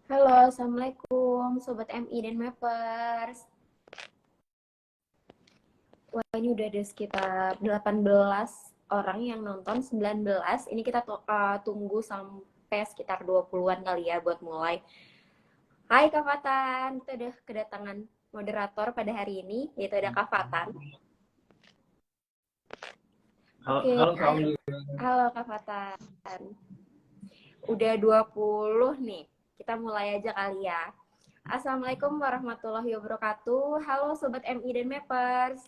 Halo, Assalamualaikum Sobat MI dan Mappers. Wah, ini udah ada sekitar 18 orang yang nonton, 19. Ini kita tunggu sampai sekitar 20-an kali ya buat mulai. Hai Kak Fatan, kita udah kedatangan moderator pada hari ini, yaitu ada Kak Fatan. Oke, Halo Kak hai. Oli. Halo Kak Fatan. Udah 20 nih, kita mulai aja kali ya. Assalamualaikum warahmatullahi wabarakatuh. Halo Sobat MI dan Mappers.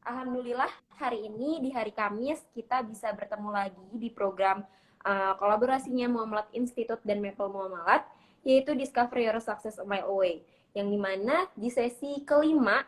Alhamdulillah hari ini di hari Kamis kita bisa bertemu lagi di program kolaborasinya Muamalat Institute dan Maple Muamalat, yaitu Discover Your Success a Mile Away, yang dimana di sesi kelima,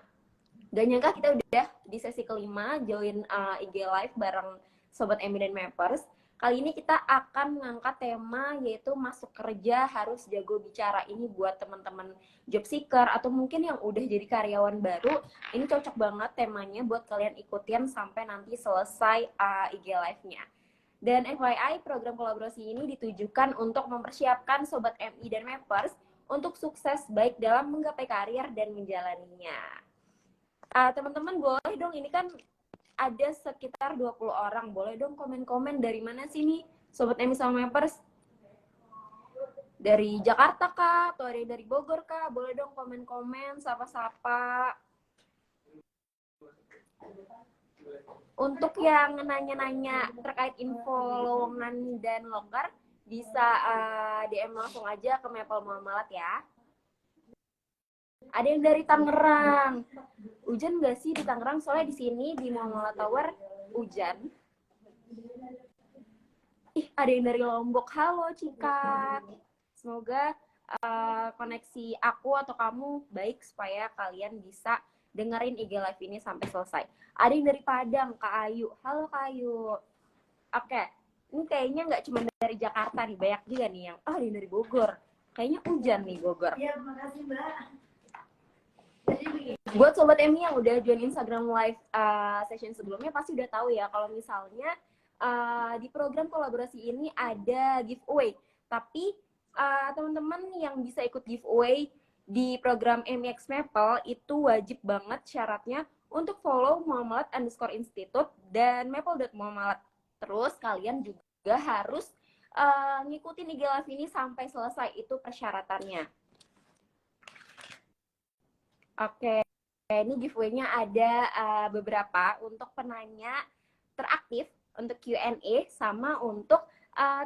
gak nyangka kita udah di sesi kelima join IG Live bareng Sobat Emi dan Mappers. Kali ini kita akan mengangkat tema yaitu masuk kerja harus jago bicara. Ini buat teman-teman job seeker atau mungkin yang udah jadi karyawan baru. Ini cocok banget temanya buat kalian ikutin sampai nanti selesai IG Live-nya. Dan FYI, program kolaborasi ini ditujukan untuk mempersiapkan Sobat MI dan Mappers untuk sukses baik dalam menggapai karir dan menjalaninya. Teman-teman boleh dong, ini kan ada sekitar 20 orang. Boleh dong komen-komen dari mana sih nih Sobat Emi sama Mappers? Dari Jakarta kah? Atau ada dari Bogor kah? Boleh dong komen-komen, sapa-sapa. Untuk yang nanya-nanya terkait info lowongan dan loker, bisa DM langsung aja ke Maple Muamalat ya. Ada yang dari Tangerang. Hujan nggak sih di Tangerang? Soalnya di sini di Muamalat Tower hujan. Ih, ada yang dari Lombok. Halo Cika. Semoga koneksi aku atau kamu baik supaya kalian bisa dengerin IG Live ini sampai selesai. Ada yang dari Padang, Kak Ayu. Halo Kak Ayu. Oke, ini kayaknya nggak cuma dari Jakarta nih, banyak juga nih yang ada yang dari Bogor. Kayaknya hujan nih Bogor. Iya, makasih Mbak. Buat Sobat Emi yang udah join Instagram Live session sebelumnya pasti udah tahu ya kalau misalnya di program kolaborasi ini ada giveaway. Tapi teman-teman yang bisa ikut giveaway di program MX Maple itu wajib banget syaratnya untuk follow Muamalat_Institute dan Maple.Muamalat. Terus kalian juga harus ngikutin IG Live ini sampai selesai, itu persyaratannya. Oke, ini giveaway-nya ada beberapa untuk penanya teraktif, untuk Q&A, sama untuk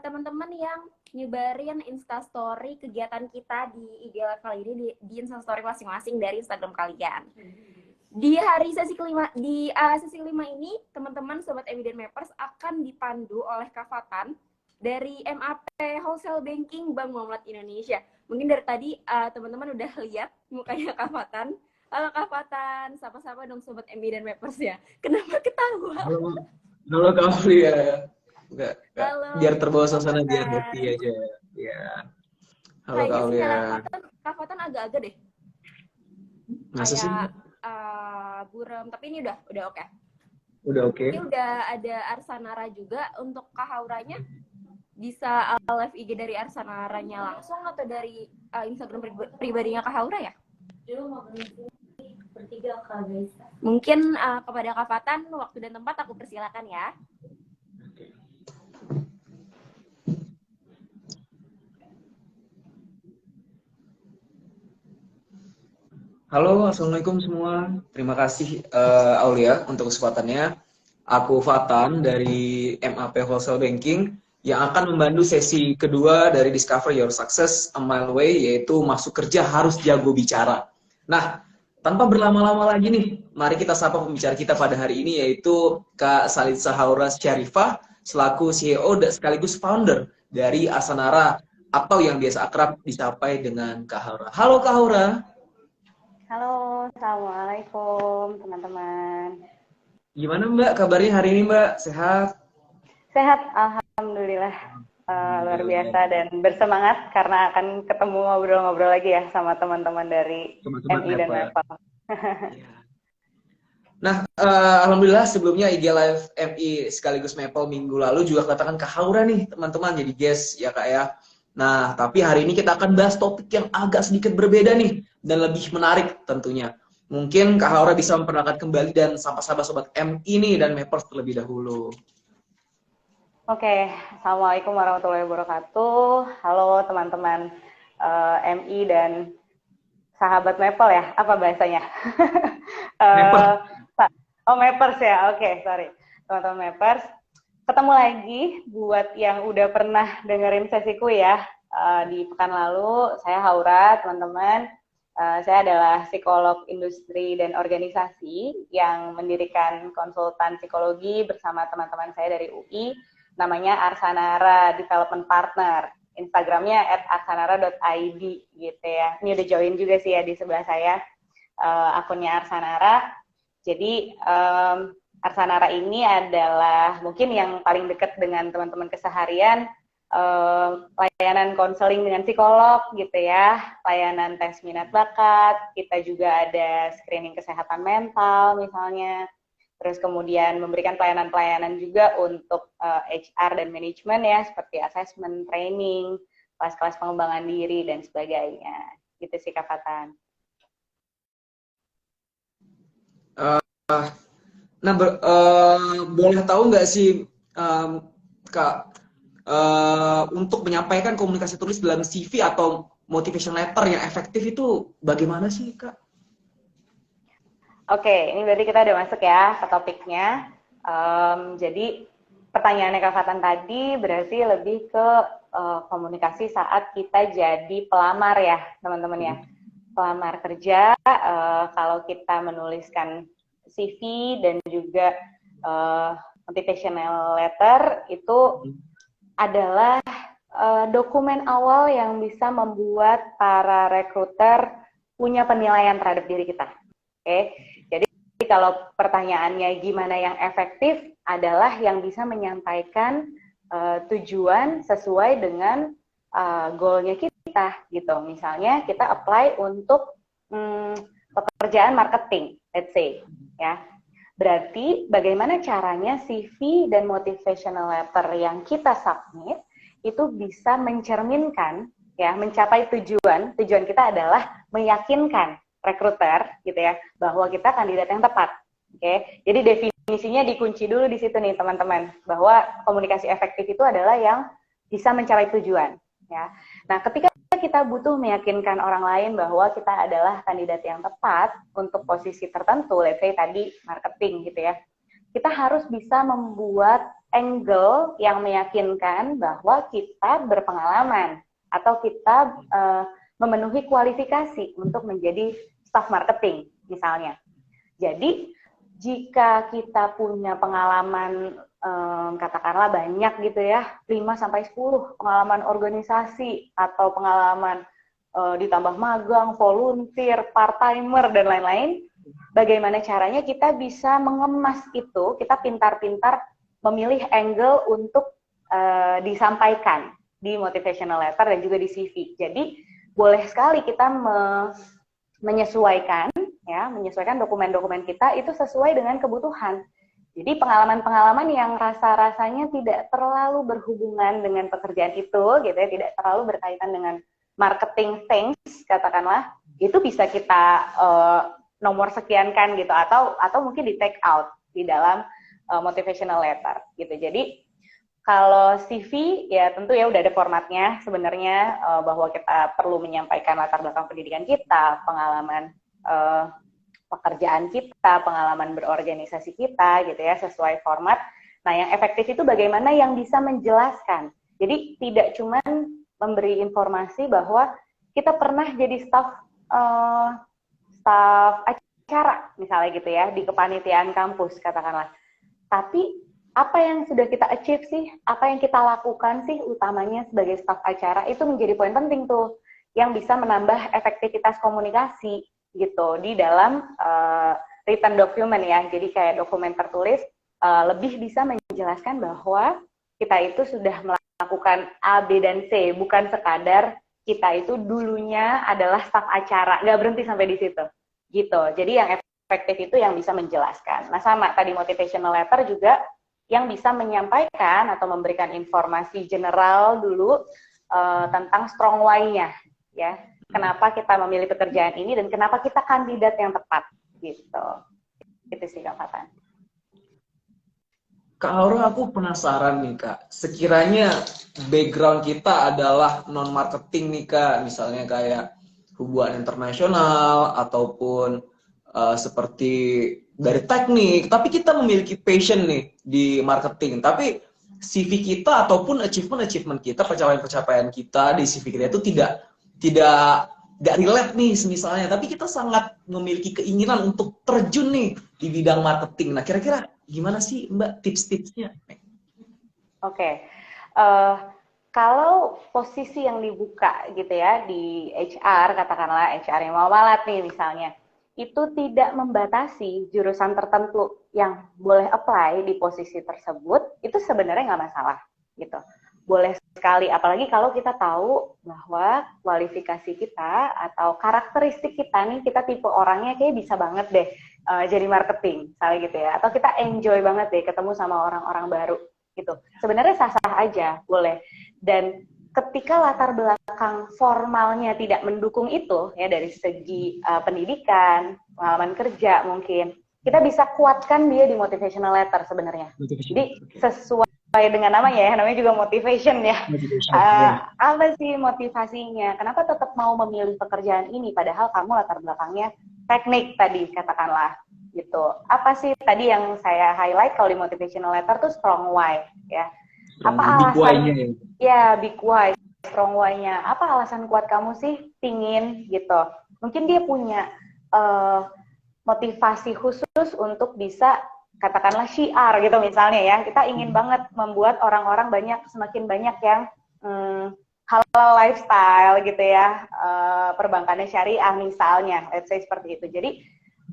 teman-teman yang nyebarin instastory kegiatan kita di IG Live kali ini di instastory masing-masing dari Instagram kalian. Di hari sesi kelima, di sesi kelima ini, teman-teman Sobat Emi dan Mappers akan dipandu oleh Kak Fatan dari MAP Wholesale Banking Bank Muamalat Indonesia. Mungkin dari tadi teman-teman udah lihat mukanya Kak Fatan. Halo Kak Fatan, sapa-sapa dong Sobat MI dan Mappers ya. Kenapa ketawa? Halo Kak Oli ya. Enggak. Halo, Biar terbawa Kak suasana, biar Fatan. happy aja. Ya. Halo Kayaknya Kak Oli ya. sinyal Kak Fatan agak-agak deh. Masa sih? Kayak buram, tapi ini udah oke. Udah oke. Ini udah ada Arsanara juga. Untuk Kak Hauranya bisa live IG dari Arsanaranya langsung atau dari Instagram pribadinya Kak Haura ya? Dulu mau bertiga Kak guys. Mungkin kepada Kak Fatan, waktu dan tempat aku persilakan ya. Halo, Assalamualaikum semua. Terima kasih Aulia untuk kesempatannya. Aku Fatan dari MAP Wholesale Banking yang akan membantu sesi kedua dari Discover Your Success a Mile Away, yaitu masuk kerja harus jago bicara. Nah, tanpa berlama-lama lagi nih, mari kita sapa pembicara kita pada hari ini, yaitu Kak Salisa Haura Syarifah, selaku CEO dan sekaligus founder dari Arsanara, atau yang biasa akrab disapai dengan Kak Haura. Halo Kak Haura. Halo, Assalamualaikum teman-teman. Gimana Mbak kabarnya hari ini Mbak? Sehat? Sehat, Alhamdulillah. Luar biasa dan bersemangat karena akan ketemu ngobrol-ngobrol lagi ya sama teman-teman dari Teman-teman MI dan Apple. Maple. Nah, Alhamdulillah sebelumnya IG Live MI sekaligus Maple minggu lalu juga kedatangan Kak Haura nih teman-teman jadi guest ya Kak ya. Nah, tapi hari ini kita akan bahas topik yang agak sedikit berbeda nih, dan lebih menarik tentunya. Mungkin Kak Haura bisa memperkenalkan kembali dan sapa-sapa Sobat MI nih dan Mapers terlebih dahulu. Oke, Assalamualaikum warahmatullahi wabarakatuh. Halo teman-teman MI dan sahabat Maple ya, apa bahasanya? Mapers. Mapers ya, oke, sorry. Teman-teman Mapers, ketemu lagi buat yang udah pernah dengerin sesiku ya. Di pekan lalu, saya Haura, teman-teman. Saya adalah psikolog industri dan organisasi yang mendirikan konsultan psikologi bersama teman-teman saya dari UI, namanya Arsanara Development Partner. Instagramnya @arsanara.id gitu ya. Ini udah join juga sih ya di sebelah saya akunnya Arsanara. Jadi Arsanara ini adalah mungkin yang paling dekat dengan teman-teman keseharian, layanan konseling dengan psikolog gitu ya, layanan tes minat bakat, kita juga ada screening kesehatan mental misalnya, terus kemudian memberikan pelayanan-pelayanan juga untuk HR dan manajemen ya, seperti assessment, training, kelas-kelas pengembangan diri dan sebagainya. Gitu sih Kak Fatan. Nah, boleh tahu nggak sih Kak, untuk menyampaikan komunikasi tulis dalam CV atau motivation letter yang efektif itu bagaimana sih Kak? Oke, ini berarti kita udah masuk ya ke topiknya. Jadi pertanyaannya Kak Fatan tadi berarti lebih ke komunikasi saat kita jadi pelamar ya teman-teman ya. Pelamar kerja, kalau kita menuliskan CV dan juga motivational letter itu adalah dokumen awal yang bisa membuat para rekruter punya penilaian terhadap diri kita. Oke, jadi kalau pertanyaannya gimana yang efektif adalah yang bisa menyampaikan tujuan sesuai dengan goalnya kita gitu. Misalnya kita apply untuk pekerjaan marketing, let's say ya. Berarti bagaimana caranya CV dan motivational letter yang kita submit itu bisa mencerminkan ya, mencapai tujuan. Tujuan kita adalah meyakinkan rekruter gitu ya bahwa kita kandidat yang tepat. Oke. Jadi definisinya dikunci dulu di situ nih teman-teman, bahwa komunikasi efektif itu adalah yang bisa mencapai tujuan ya. Nah, ketika kita butuh meyakinkan orang lain bahwa kita adalah kandidat yang tepat untuk posisi tertentu, let's say tadi marketing gitu ya, kita harus bisa membuat angle yang meyakinkan bahwa kita berpengalaman atau kita memenuhi kualifikasi untuk menjadi staff marketing misalnya. Jadi jika kita punya pengalaman katakanlah banyak gitu ya, 5-10 pengalaman organisasi atau pengalaman ditambah magang, volunteer, part-timer, dan lain-lain, bagaimana caranya kita bisa mengemas itu, kita pintar-pintar memilih angle untuk disampaikan di motivational letter dan juga di CV. Jadi boleh sekali kita menyesuaikan dokumen-dokumen kita itu sesuai dengan kebutuhan. Jadi pengalaman-pengalaman yang rasa-rasanya tidak terlalu berhubungan dengan pekerjaan itu, gitu ya, tidak terlalu berkaitan dengan marketing things, katakanlah, itu bisa kita nomor sekiankan gitu, atau mungkin di take out di dalam motivational letter, gitu. Jadi kalau CV ya tentu ya udah ada formatnya sebenarnya, bahwa kita perlu menyampaikan latar belakang pendidikan kita, pengalaman pekerjaan kita, pengalaman berorganisasi kita gitu ya, sesuai format. Nah, yang efektif itu bagaimana yang bisa menjelaskan. Jadi tidak cuma memberi informasi bahwa kita pernah jadi staff acara misalnya gitu ya di kepanitiaan kampus katakanlah. Tapi apa yang sudah kita achieve sih, apa yang kita lakukan sih utamanya sebagai staff acara itu menjadi poin penting tuh yang bisa menambah efektivitas komunikasi gitu di dalam written document ya. Jadi kayak dokumen tertulis lebih bisa menjelaskan bahwa kita itu sudah melakukan A, B, dan C, bukan sekadar kita itu dulunya adalah staf acara, nggak berhenti sampai di situ gitu. Jadi yang efektif itu yang bisa menjelaskan. Nah, sama tadi motivational letter juga yang bisa menyampaikan atau memberikan informasi general dulu tentang strong why-nya, ya. Kenapa kita memilih pekerjaan ini dan kenapa kita kandidat yang tepat, gitu. Itu sih Kak Fatan. Kak Aura, aku penasaran nih Kak. Sekiranya background kita adalah non-marketing nih Kak, misalnya kayak hubungan internasional ataupun seperti dari teknik, tapi kita memiliki passion nih di marketing. Tapi CV kita ataupun achievement kita, pencapaian-pencapaian kita di CV kita itu tidak relate nih misalnya, tapi kita sangat memiliki keinginan untuk terjun nih di bidang marketing. Nah, kira-kira gimana sih Mbak tips-tipsnya? Oke. Kalau posisi yang dibuka gitu ya di HR, katakanlah HR yang mau malat nih misalnya, itu tidak membatasi jurusan tertentu yang boleh apply di posisi tersebut, itu sebenarnya nggak masalah gitu. Boleh sekali, apalagi kalau kita tahu bahwa kualifikasi kita atau karakteristik kita nih, kita tipe orangnya kayak bisa banget deh jadi marketing, misalnya gitu ya. Atau kita enjoy banget deh ketemu sama orang-orang baru gitu. Sebenarnya sah-sah aja, boleh. Dan ketika latar belakang formalnya tidak mendukung itu, ya dari segi pendidikan, pengalaman kerja mungkin, kita bisa kuatkan dia di motivational letter sebenarnya. Jadi sesuai dengan namanya ya, namanya juga motivation ya. Apa sih motivasinya? Kenapa tetap mau memilih pekerjaan ini padahal kamu latar belakangnya teknik tadi katakanlah gitu. Apa sih tadi yang saya highlight kalau di motivational letter tuh strong why ya. Apa alasan? Ya, big why, strong why-nya. Apa alasan kuat kamu sih pingin gitu? Mungkin dia punya motivasi khusus untuk bisa katakanlah syiar gitu misalnya ya, kita ingin banget membuat orang-orang semakin banyak yang halal lifestyle gitu ya, perbankannya syariah misalnya, let's say seperti itu. Jadi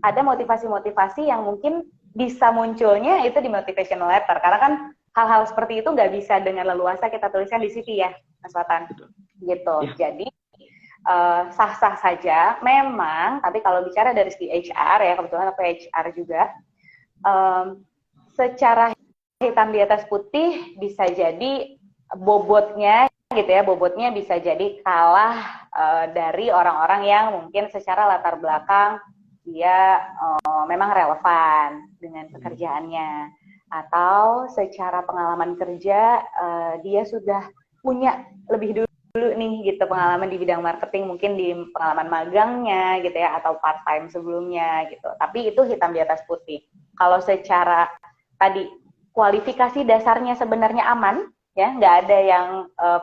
ada motivasi-motivasi yang mungkin bisa munculnya itu di motivational letter, karena kan hal-hal seperti itu nggak bisa dengan leluasa kita tuliskan di CV ya, Mas Watan. Gitu. Ya. Jadi sah-sah saja, memang. Tapi kalau bicara dari segi HR ya, kebetulan aku HR juga. Secara hitam di atas putih bisa jadi bobotnya gitu ya, bobotnya bisa jadi kalah dari orang-orang yang mungkin secara latar belakang dia memang relevan dengan pekerjaannya, atau secara pengalaman kerja dia sudah punya lebih dulu nih gitu pengalaman di bidang marketing, mungkin di pengalaman magangnya gitu ya, atau part time sebelumnya gitu. Tapi itu hitam di atas putih. Kalau secara tadi kualifikasi dasarnya sebenarnya aman, ya nggak ada yang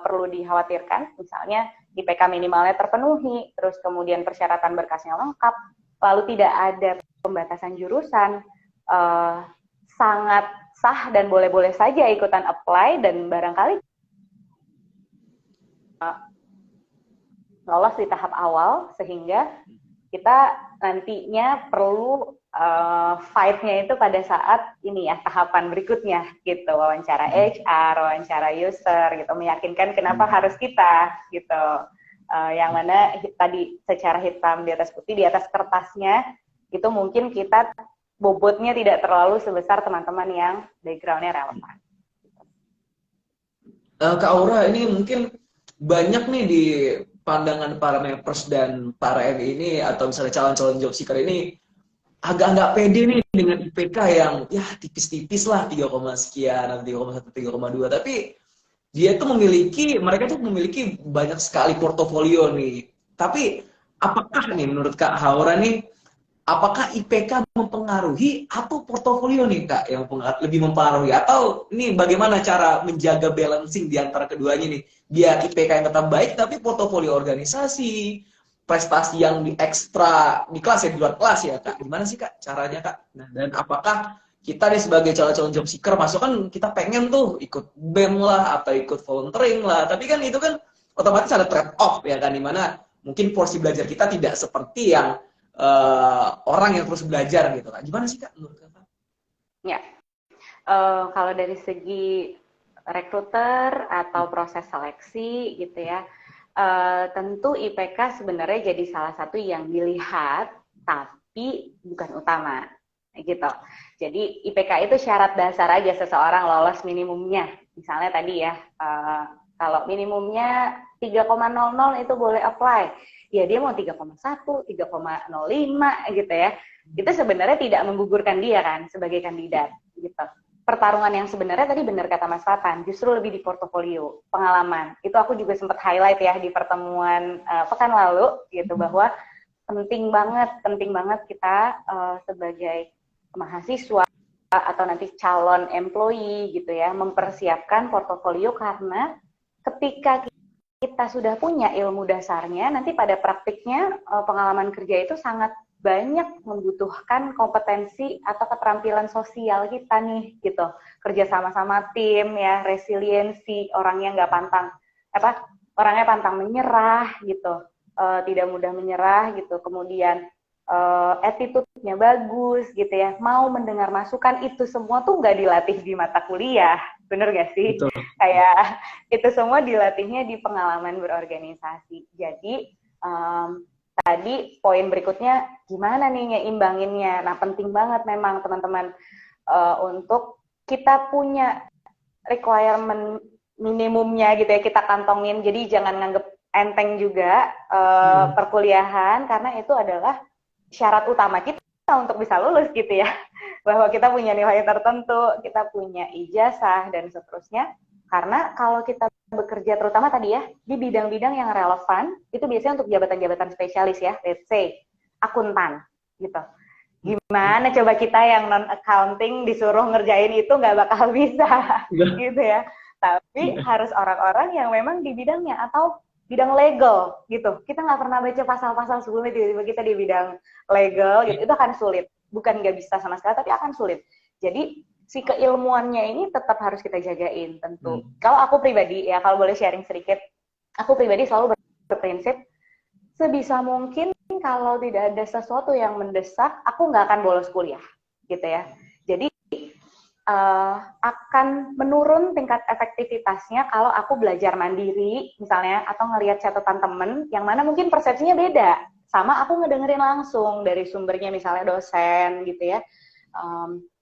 perlu dikhawatirkan. Misalnya IPK minimalnya terpenuhi, terus kemudian persyaratan berkasnya lengkap, lalu tidak ada pembatasan jurusan, sangat sah dan boleh-boleh saja ikutan apply dan barangkali lolos di tahap awal sehingga kita nantinya perlu fight-nya itu pada saat ini ya, tahapan berikutnya gitu, wawancara HR, wawancara user gitu, meyakinkan kenapa harus kita gitu, yang mana tadi secara hitam di atas putih di atas kertasnya itu mungkin kita bobotnya tidak terlalu sebesar teman-teman yang background-nya relevan. Kak Aura, ini mungkin banyak nih di pandangan para members dan para MI ini atau misalnya calon-calon job seeker ini agak nggak pede nih dengan IPK yang ya tipis-tipis lah 3, sekian atau 3,1, 3,2, tapi mereka tuh memiliki banyak sekali portofolio nih. Tapi apakah nih menurut Kak Aura nih, apakah IPK mempengaruhi atau portofolio nih Kak yang lebih mempengaruhi, atau ini bagaimana cara menjaga balancing di antara keduanya nih biar IPK yang tetap baik tapi portofolio organisasi, prestasi yang di ekstra di kelas ya, di luar kelas ya Kak, gimana sih Kak caranya Kak? Nah, dan apakah kita nih sebagai calon-calon job seeker masuk kan kita pengen tuh ikut BEM lah atau ikut volunteering lah, tapi kan itu kan otomatis ada trade off ya kan, dimana mungkin porsi belajar kita tidak seperti yang orang yang terus belajar gitu Kak. Gimana sih Kak menurut Kakak? Ya, kalau dari segi rekruter atau proses seleksi gitu ya, tentu IPK sebenarnya jadi salah satu yang dilihat, tapi bukan utama gitu. Jadi IPK itu syarat dasar aja seseorang lolos minimumnya. Misalnya tadi ya, Kalau minimumnya 3,00 itu boleh apply. Ya dia mau 3,1, 3,05 gitu ya. Itu sebenarnya tidak menggugurkan dia kan sebagai kandidat gitu. Pertarungan yang sebenarnya tadi benar kata Mas Fatan, justru lebih di portofolio, pengalaman. Itu aku juga sempat highlight ya di pertemuan pekan lalu gitu, bahwa penting banget kita sebagai mahasiswa atau nanti calon employee gitu ya, mempersiapkan portofolio, karena ketika kita sudah punya ilmu dasarnya, nanti pada praktiknya pengalaman kerja itu sangat banyak membutuhkan kompetensi atau keterampilan sosial kita nih gitu, kerja sama-sama tim ya, resiliensi, orangnya pantang menyerah gitu, tidak mudah menyerah gitu, kemudian attitude-nya bagus gitu ya, mau mendengar masukan, itu semua tuh nggak dilatih di mata kuliah, bener gak sih? Betul. Kayak itu semua dilatihnya di pengalaman berorganisasi. Jadi tadi poin berikutnya gimana nih nyeimbanginnya. Nah penting banget memang teman-teman untuk kita punya requirement minimumnya gitu ya, kita kantongin. Jadi jangan nganggep enteng juga perkuliahan, karena itu adalah syarat utama kita untuk bisa lulus gitu ya, bahwa kita punya nilai tertentu, kita punya ijazah dan seterusnya. Karena kalau kita bekerja terutama tadi ya di bidang-bidang yang relevan, itu biasanya untuk jabatan-jabatan spesialis ya, let's say akuntan gitu. Gimana coba kita yang non accounting disuruh ngerjain itu, nggak bakal bisa gitu ya. Tapi harus orang-orang yang memang di bidangnya, atau bidang legal gitu. Kita nggak pernah baca pasal-pasal sebelumnya, tiba-tiba kita di bidang legal gitu, itu akan sulit. Bukan nggak bisa sama sekali, tapi akan sulit. Jadi si keilmuannya ini tetap harus kita jagain tentu. Kalau aku pribadi ya, kalau boleh sharing sedikit, aku pribadi selalu berprinsip sebisa mungkin kalau tidak ada sesuatu yang mendesak, aku nggak akan bolos kuliah gitu ya. Jadi akan menurun tingkat efektivitasnya kalau aku belajar mandiri misalnya, atau ngelihat catatan temen yang mana mungkin persepsinya beda sama aku ngedengerin langsung dari sumbernya, misalnya dosen gitu ya,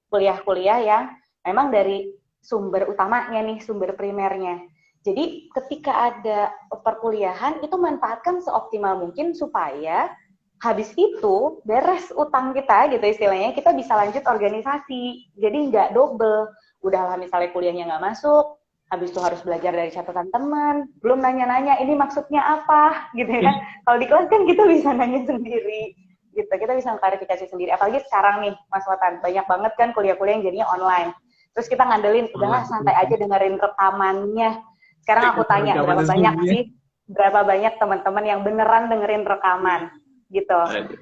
kuliah-kuliah yang memang dari sumber utamanya nih, sumber primernya. Jadi ketika ada perkuliahan itu manfaatkan seoptimal mungkin supaya habis itu beres utang kita gitu istilahnya, kita bisa lanjut organisasi. Jadi nggak double. Udahlah misalnya kuliahnya nggak masuk, habis itu harus belajar dari catatan teman, belum nanya-nanya ini maksudnya apa gitu ya. Kalau di kelas kan kita bisa nanya sendiri gitu, kita bisa klarifikasi sendiri. Apalagi sekarang nih Mas Watan, banyak banget kan kuliah-kuliah yang jadinya online. Terus kita ngandelin, udahlah santai aja dengerin rekamannya. Sekarang aku tanya, berapa banyak teman-teman yang beneran dengerin rekaman gitu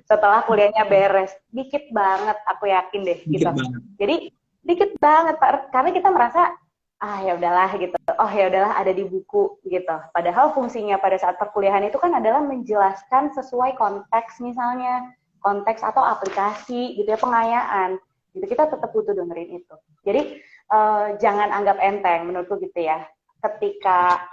setelah kuliahnya beres? Dikit banget, aku yakin deh gitu. Jadi dikit banget Pak, karena kita merasa ya udahlah gitu, oh ya udahlah ada di buku gitu. Padahal fungsinya pada saat perkuliahan itu kan adalah menjelaskan sesuai konteks, misalnya konteks atau aplikasi gitu ya, pengayaan gitu, kita tetap butuh dengerin itu. Jadi jangan anggap enteng menurutku gitu ya, ketika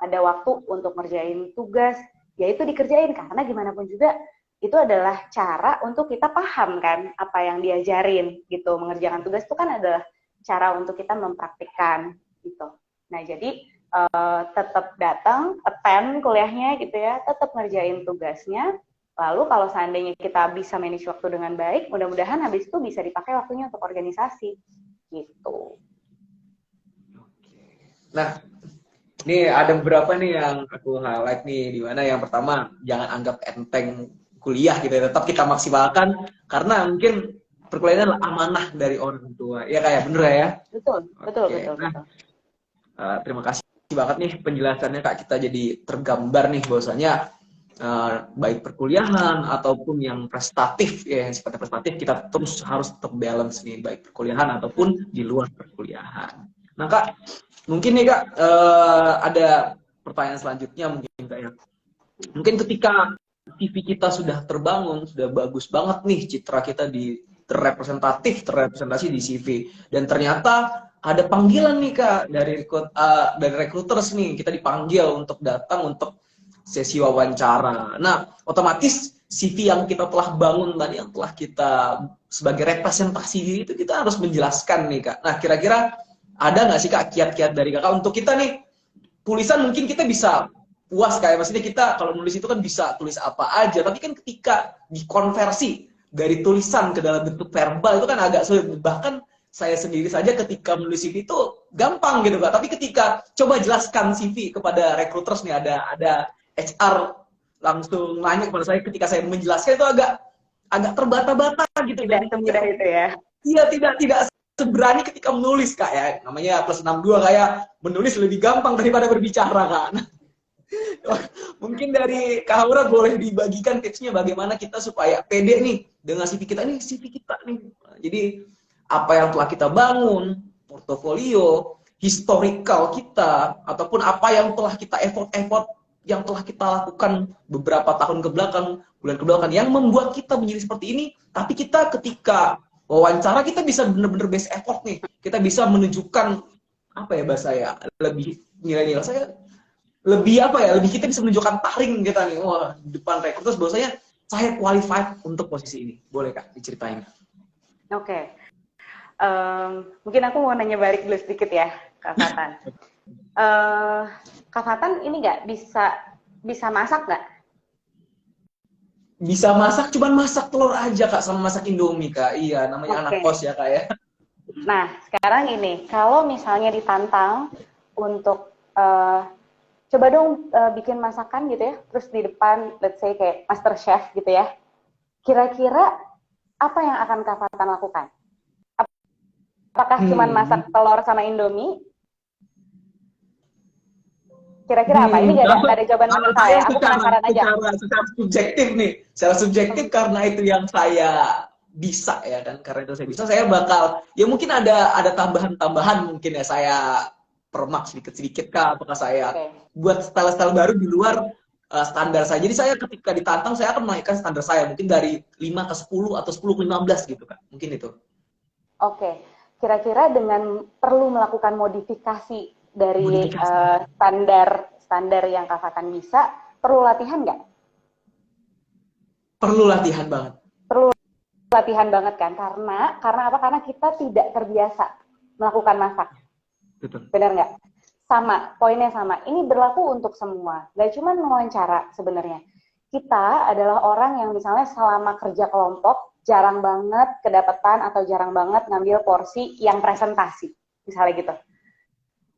ada waktu untuk ngerjain tugas, ya itu dikerjain, karena gimana pun juga itu adalah cara untuk kita paham kan apa yang diajarin gitu. Mengerjakan tugas itu kan adalah cara untuk kita mempraktikkan gitu. Nah jadi tetap datang, attend kuliahnya gitu ya, tetap ngerjain tugasnya. Lalu kalau seandainya kita bisa manage waktu dengan baik, mudah-mudahan habis itu bisa dipakai waktunya untuk organisasi gitu. Nah, ini ada beberapa nih yang aku highlight nih, di mana yang pertama, jangan anggap enteng kuliah gitu ya, tetap kita maksimalkan, karena mungkin perkuliahan adalah amanah dari orang tua. Ya kayak bener ya? Betul. Nah, terima kasih banget nih penjelasannya Kak, kita jadi tergambar nih bahwasanya baik perkuliahan ataupun yang prestatif ya, yang sifatnya prestatif, kita terus harus tetap balance nih, baik perkuliahan ataupun di luar perkuliahan. Nah Kak, mungkin nih Kak, ada pertanyaan selanjutnya mungkin Kak ya. Mungkin ketika CV kita sudah terbangun, sudah bagus banget nih citra kita terrepresentasi di CV, dan ternyata ada panggilan nih Kak dari recruiters nih, kita dipanggil untuk datang untuk sesi wawancara. Nah, otomatis CV yang kita telah bangun tadi, yang telah kita sebagai representasi diri itu, kita harus menjelaskan nih Kak. Nah, kira-kira ada nggak sih Kak kiat-kiat dari Kakak untuk kita nih tulisan mungkin kita bisa puas kayak maksudnya kita kalau nulis itu kan bisa tulis apa aja, tapi kan ketika dikonversi dari tulisan ke dalam bentuk verbal itu kan agak sulit. Bahkan saya sendiri saja ketika menulis CV itu gampang gitu Kak, tapi ketika coba jelaskan CV kepada recruiters nih, ada HR langsung nanya kepada saya ketika saya menjelaskan itu agak terbata-bata gitu. Tidak semudah itu ya. Iya, tidak seberani ketika menulis Kak ya. Namanya plus 62 kayak menulis lebih gampang daripada berbicara Kak. Mungkin dari Kak Aura boleh dibagikan tipsnya bagaimana kita supaya pede nih dengan CV kita nih, CV kita nih. Jadi apa yang telah kita bangun, portofolio, historical kita, ataupun apa yang telah kita effort yang telah kita lakukan beberapa tahun ke belakang, bulan ke belakang, yang membuat kita menjadi seperti ini, tapi kita ketika wawancara kita bisa benar-benar best effort nih. Kita bisa menunjukkan apa ya bahasa ya, lebih nilai-nilai saya lebih apa ya, lebih kita bisa menunjukkan taring kita nih, wah di depan recruiters bahwasanya saya qualified untuk posisi ini. Boleh Kak diceritain? Oke. Mungkin aku mau nanya balik dulu sedikit ya, Kak Fatan. Kak Fatan ini nggak bisa masak nggak? Bisa masak, cuman masak telur aja Kak, sama masak Indomie Kak. Iya, namanya anak kos ya Kak ya. Nah, sekarang ini, kalau misalnya ditantang untuk coba dong bikin masakan gitu ya, terus di depan, let's say kayak Master Chef gitu ya, kira-kira apa yang akan Kak Fatan lakukan? Apakah cuma masak telur sama Indomie? Kira-kira apa? Ini nggak ada jawaban menurut saya. Aku penasaran aja. Secara subjektif nih, secara subjektif karena itu yang saya bisa ya kan, karena itu saya bisa, saya bakal ya mungkin ada tambahan-tambahan mungkin ya, saya permak sedikit-sedikit Kak, apakah saya buat style-style baru di luar standar saya. Jadi saya ketika ditantang saya akan menaikkan standar saya mungkin dari 5 ke 10 atau 10 ke 15 gitu Kak. Mungkin itu. Oke. Kira-kira dengan perlu melakukan modifikasi dari standar yang Kak Fatan bisa, perlu latihan nggak? Perlu latihan banget. Perlu latihan banget kan? Karena apa? Karena kita tidak terbiasa melakukan masak. Betul. Benar nggak? Sama, poinnya sama. Ini berlaku untuk semua. Gak cuma mewawancara sebenarnya. Kita adalah orang yang misalnya selama kerja kelompok, jarang banget kedapatan atau jarang banget ngambil porsi yang presentasi. Misalnya gitu.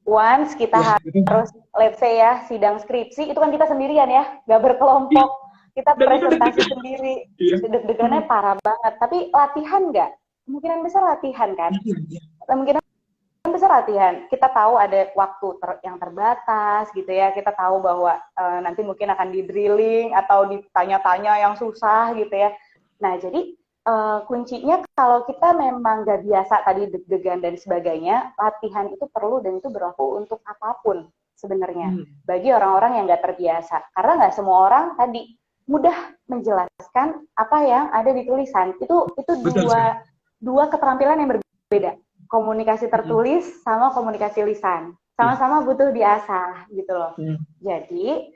Once kita harus, let's say ya, sidang skripsi, itu kan kita sendirian ya, gak berkelompok. Kita presentasi sendiri. Deg-degannya parah banget. Tapi latihan nggak? Kemungkinan besar latihan kan? Kemungkinan besar latihan. Kita tahu ada waktu yang terbatas gitu ya. Kita tahu bahwa nanti mungkin akan di drilling atau ditanya-tanya yang susah gitu ya. Nah, jadi kuncinya kalau kita memang gak biasa tadi deg-degan dan sebagainya, latihan itu perlu dan itu berlaku untuk apapun sebenarnya. Bagi orang-orang yang gak terbiasa. Karena gak semua orang tadi mudah menjelaskan apa yang ada di tulisan. Itu dua keterampilan yang berbeda. Komunikasi tertulis sama komunikasi lisan. Sama-sama butuh diasah gitu loh. Jadi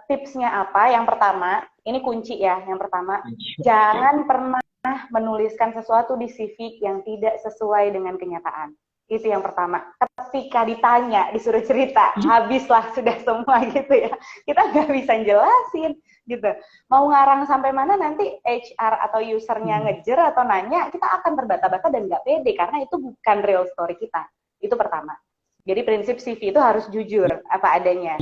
tipsnya apa? Yang pertama, ini kunci ya. Yang pertama, jangan pernah menuliskan sesuatu di CV yang tidak sesuai dengan kenyataan. Itu yang pertama. Ketika ditanya, disuruh cerita, habislah sudah semua gitu ya. Kita nggak bisa jelasin gitu. Mau ngarang sampai mana nanti HR atau usernya ngejer atau nanya, kita akan terbata-bata dan nggak pede karena itu bukan real story kita. Itu pertama. Jadi prinsip CV itu harus jujur apa adanya.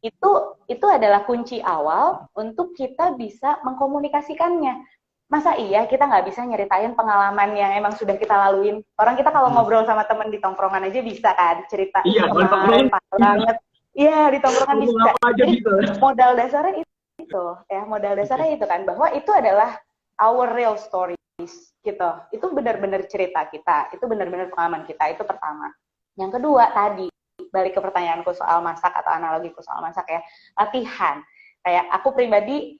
Itu adalah kunci awal untuk kita bisa mengkomunikasikannya. Masa iya kita nggak bisa nyeritain pengalaman yang emang sudah kita laluin? Orang kita kalau ngobrol sama temen di tongkrongan aja bisa kan cerita kemarin banget. Iya, di tongkrongan bisa. Jadi modal dasarnya itu ya, modal dasarnya itu kan bahwa itu adalah our real stories gitu. Itu benar-benar cerita kita, itu benar-benar pengalaman kita. Itu pertama. Yang kedua tadi, balik ke pertanyaanku soal masak atau analogiku soal masak ya, latihan. Kayak aku pribadi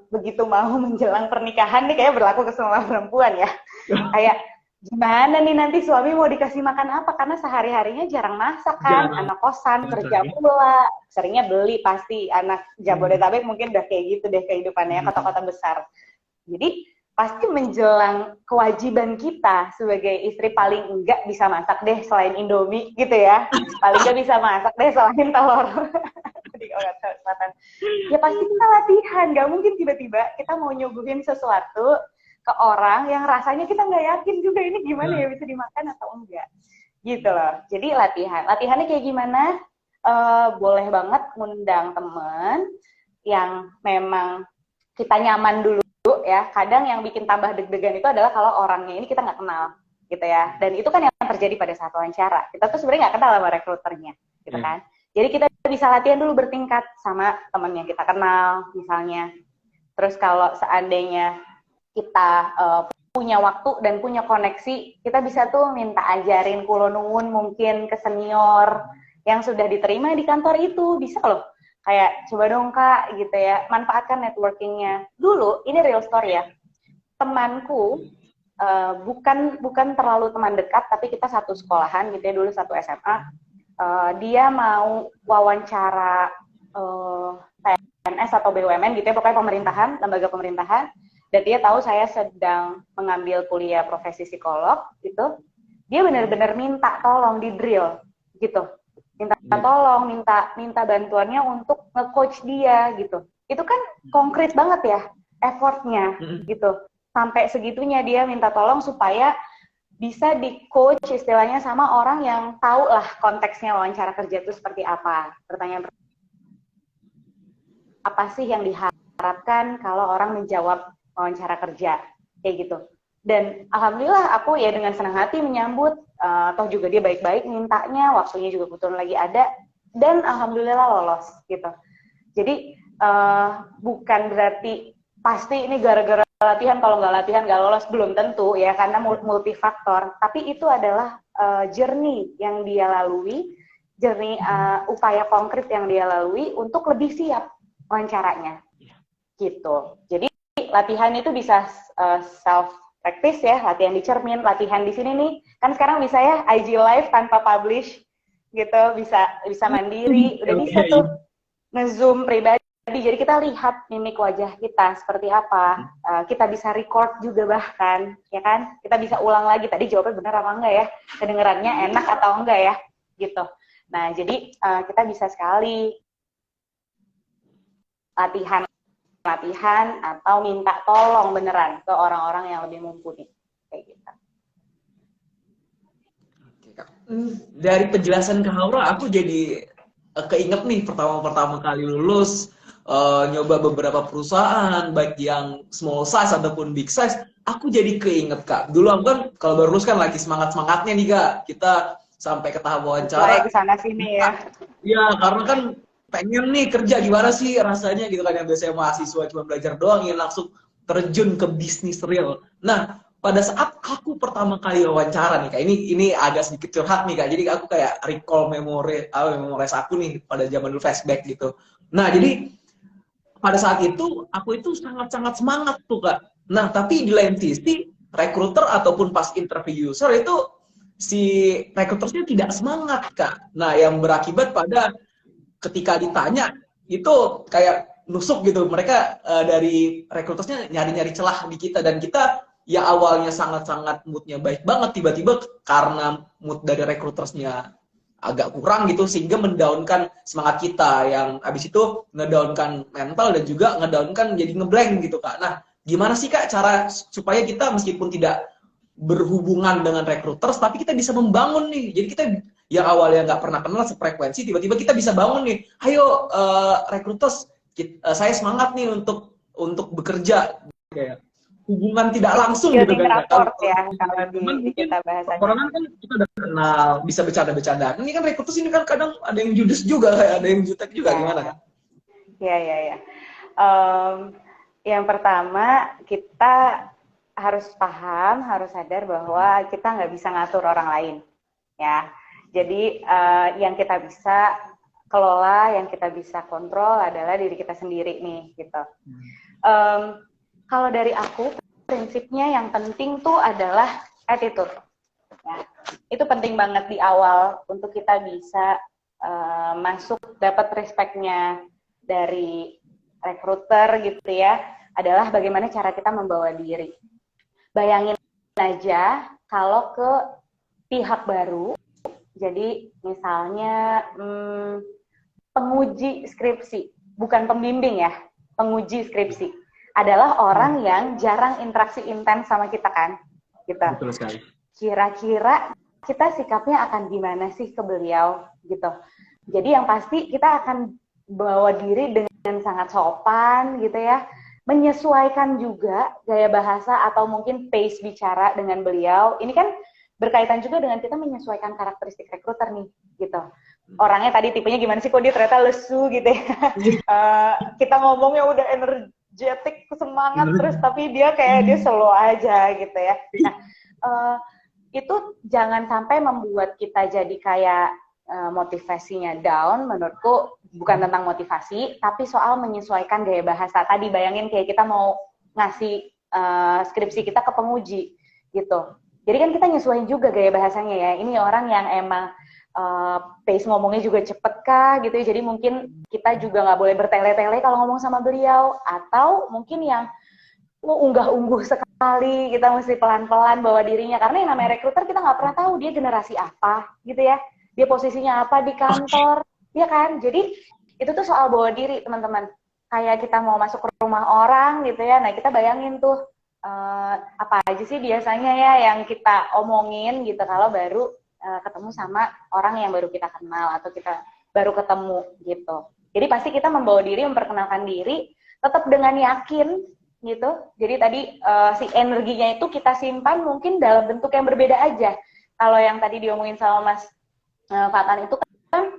begitu mau menjelang pernikahan nih kayak berlaku ke semua perempuan ya. Kayak gimana nih nanti suami mau dikasih makan apa, karena sehari-harinya jarang masak kan, anak kosan, kerja pula, seringnya beli pasti, anak Jabodetabek mungkin udah kayak gitu deh kehidupannya, kota-kota besar. Jadi pasti menjelang kewajiban kita sebagai istri paling enggak bisa masak deh selain Indomie gitu ya. Paling enggak bisa masak deh selain telur. Di Korea Selatan. Ya pasti kita latihan, nggak mungkin tiba-tiba kita mau nyuguhin sesuatu ke orang yang rasanya kita nggak yakin juga ini gimana ya bisa dimakan atau enggak. Gitu loh. Jadi latihan. Latihannya kayak gimana? Boleh banget ngundang temen yang memang kita nyaman dulu ya. Kadang yang bikin tambah deg-degan itu adalah kalau orangnya ini kita nggak kenal gitu ya. Dan itu kan yang terjadi pada saat wawancara. Kita tuh sebenarnya nggak kenal sama rekruternya gitu kan. Jadi kita bisa latihan dulu bertingkat sama teman yang kita kenal misalnya. Terus kalau seandainya kita punya waktu dan punya koneksi, kita bisa tuh minta ajarin kulo nuwun mungkin ke senior yang sudah diterima di kantor itu, bisa loh. Kayak coba dong Kak gitu ya, manfaatkan networkingnya. Dulu, ini real story ya, temanku bukan terlalu teman dekat, tapi kita satu sekolahan gitu ya, dulu satu SMA. Dia mau wawancara PNS atau BUMN gitu ya, pokoknya pemerintahan, lembaga pemerintahan, dan dia tahu saya sedang mengambil kuliah profesi psikolog gitu. Dia benar-benar minta tolong di drill gitu, minta tolong, minta bantuannya untuk nge-coach dia gitu. Itu kan konkret banget ya effortnya gitu, sampai segitunya dia minta tolong supaya bisa di-coach istilahnya sama orang yang tahu lah konteksnya wawancara kerja itu seperti apa. Pertanyaan apa sih yang diharapkan kalau orang menjawab wawancara kerja, kayak gitu. Dan alhamdulillah aku ya dengan senang hati menyambut, toh juga dia baik-baik mintanya, waktunya juga kebetulan lagi ada, dan alhamdulillah lolos gitu. Jadi bukan berarti pasti ini gara-gara latihan, kalau nggak latihan nggak lolos, belum tentu ya, karena multifaktor. Tapi itu adalah journey yang dia lalui, journey upaya konkret yang dia lalui untuk lebih siap wawancaranya, gitu. Jadi latihan itu bisa self practice ya, latihan di cermin, latihan di sini nih. Kan sekarang bisa ya IG live tanpa publish gitu, bisa mandiri, udah bisa tuh nge-zoom pribadi. Jadi kita lihat mimik wajah kita seperti apa, kita bisa record juga bahkan, ya kan? Kita bisa ulang lagi, tadi jawabnya benar apa enggak ya, kedengerannya enak atau enggak ya, gitu. Nah, jadi kita bisa sekali latihan atau minta tolong beneran ke orang-orang yang lebih mumpuni, kayak gitu. Oke, Kak. Dari penjelasan Kak Haura, aku jadi keinget nih pertama kali lulus, nyoba beberapa perusahaan, baik yang small size ataupun big size, aku jadi keinget Kak. Dulu aku kan kalau baru lulus kan lagi semangat-semangatnya nih Kak, kita sampai ke tahap wawancara. Ke sana sini ya. Iya, karena kan pengen nih kerja, gimana sih rasanya gitu kan, yang biasanya mahasiswa cuma belajar doang, ingin langsung terjun ke bisnis real. Nah, pada saat aku pertama kali wawancara nih Kak, ini agak sedikit curhat nih Kak, jadi aku kayak recall memori aku nih pada zaman dulu, flashback gitu. Nah, jadi pada saat itu aku itu sangat-sangat semangat tuh Kak. Nah, tapi di lain sisi recruiter ataupun pas interview user itu si recruitersnya tidak semangat Kak. Nah, yang berakibat pada ketika ditanya itu kayak nusuk gitu. Mereka dari recruitersnya nyari-nyari celah di kita, dan kita ya awalnya sangat-sangat moodnya baik banget, tiba-tiba karena mood dari recruitersnya agak kurang gitu sehingga mendaunkan semangat kita, yang abis itu ngedaunkan mental dan juga ngedaunkan jadi ngeblank gitu Kak. Nah, gimana sih Kak cara supaya kita meskipun tidak berhubungan dengan recruiters tapi kita bisa membangun nih, jadi kita yang awalnya nggak pernah kenal sefrekuensi, tiba-tiba kita bisa bangun nih, ayo recruiters, saya semangat nih untuk bekerja, kayak hubungan tidak langsung gitu kan. Rapport ya, kalau di kita bahasanya. Orang kan kita udah kenal, bisa bercanda-bercanda. Ini kan recruiters ini kan kadang ada yang judes juga, ada yang jutek juga, gimana kan? Iya. Yang pertama, kita harus paham, harus sadar bahwa kita nggak bisa ngatur orang lain, ya. Jadi yang kita bisa kelola, yang kita bisa kontrol adalah diri kita sendiri nih, gitu. Kalau dari aku, prinsipnya yang penting tuh adalah attitude. Ya. Itu penting banget di awal untuk kita bisa masuk, dapat respect-nya dari recruiter gitu ya. adalah bagaimana cara kita membawa diri. Bayangin aja kalau ke pihak baru, jadi misalnya penguji skripsi, bukan pembimbing ya, penguji skripsi, adalah orang yang jarang interaksi intens sama kita kan, gitu. Betul sekali. Kira-kira kita sikapnya akan gimana sih ke beliau, gitu. Jadi yang pasti kita akan bawa diri dengan sangat sopan, gitu ya, menyesuaikan juga gaya bahasa atau mungkin pace bicara dengan beliau. Ini kan berkaitan juga dengan kita menyesuaikan karakteristik rekruter nih, gitu. Orangnya tadi tipenya gimana sih, kok dia ternyata lesu gitu ya. Kita ngomongnya udah energetik, semangat terus, tapi dia kayak dia slow aja gitu ya. Nah, itu jangan sampai membuat kita jadi kayak motivasinya down. Menurutku bukan tentang motivasi, tapi soal menyesuaikan gaya bahasa. Tadi bayangin kayak kita mau ngasih skripsi kita ke penguji gitu. Jadi kan kita nyesuaiin juga gaya bahasanya ya. Ini orang yang emang pace ngomongnya juga cepet kah gitu ya. Jadi mungkin kita juga nggak boleh bertele-tele kalau ngomong sama beliau. Atau mungkin yang unggah-ungguh sekali, kita mesti pelan-pelan bawa dirinya. Karena yang namanya rekruter kita nggak pernah tahu dia generasi apa gitu ya. Dia posisinya apa di kantor, ya kan? Jadi itu tuh soal bawa diri teman-teman. Kayak kita mau masuk ke rumah orang gitu ya. Nah kita bayangin tuh apa aja sih biasanya ya yang kita omongin gitu kalau baru ketemu sama orang yang baru kita kenal atau kita baru ketemu gitu. Jadi pasti kita membawa diri, memperkenalkan diri, tetap dengan yakin gitu. Jadi tadi si energinya itu kita simpan mungkin dalam bentuk yang berbeda aja. Kalau yang tadi diomongin sama Mas Fatan itu kan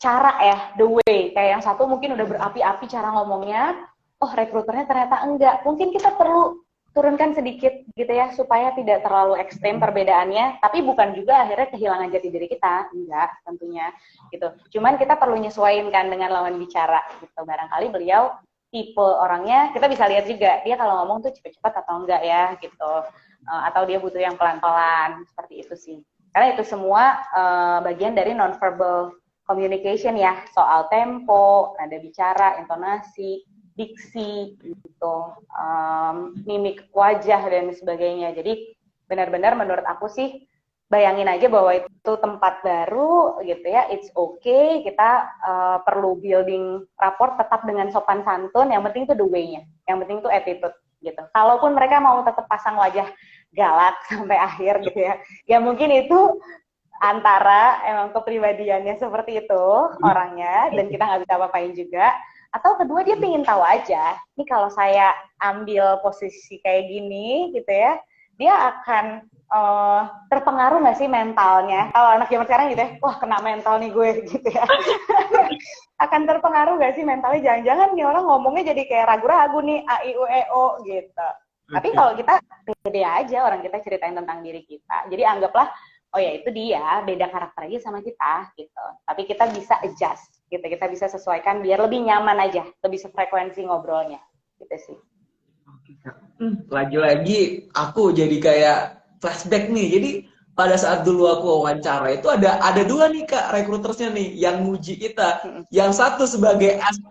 cara ya, the way. Kayak yang satu mungkin udah berapi-api cara ngomongnya, oh rekruternya ternyata enggak. Mungkin kita perlu turunkan sedikit gitu ya, supaya tidak terlalu ekstrem perbedaannya, tapi bukan juga akhirnya kehilangan jati diri kita, enggak tentunya gitu. Cuman kita perlu nyesuaikan dengan lawan bicara gitu. Barangkali beliau tipe orangnya, kita bisa lihat juga, dia kalau ngomong tuh cepet-cepet atau enggak ya gitu. Atau dia butuh yang pelan-pelan, seperti itu sih. Karena itu semua bagian dari non-verbal communication ya, soal tempo, nada bicara, intonasi, diksi gitu, mimik wajah dan sebagainya. Jadi benar-benar menurut aku sih bayangin aja bahwa itu tempat baru gitu ya, it's okay, kita perlu building rapport tetap dengan sopan santun, yang penting itu the way-nya, yang penting itu attitude gitu. Kalaupun mereka mau tetap pasang wajah galak sampai akhir gitu ya, ya mungkin itu antara emang kepribadiannya seperti itu orangnya dan kita nggak bisa apa-apain juga. Atau kedua dia pengen tahu aja, ini kalau saya ambil posisi kayak gini gitu ya, dia akan terpengaruh nggak sih mentalnya? Kalau anak zaman sekarang gitu ya, wah kena mental nih gue gitu ya. Akan terpengaruh nggak sih mentalnya? Jangan-jangan nih orang ngomongnya jadi kayak ragu-ragu nih, a, i, u, e, o gitu. Tapi kalau kita pede aja, orang kita ceritain tentang diri kita. Jadi anggaplah, oh ya itu dia, beda karakter aja sama kita gitu. Tapi kita bisa adjust. Kita bisa sesuaikan biar lebih nyaman aja, lebih sefrekuensi ngobrolnya, gitu sih. Lagi-lagi aku jadi kayak flashback nih. Jadi pada saat dulu aku wawancara itu ada dua nih Kak rekrutersnya nih yang nguji kita. Yang satu sebagai as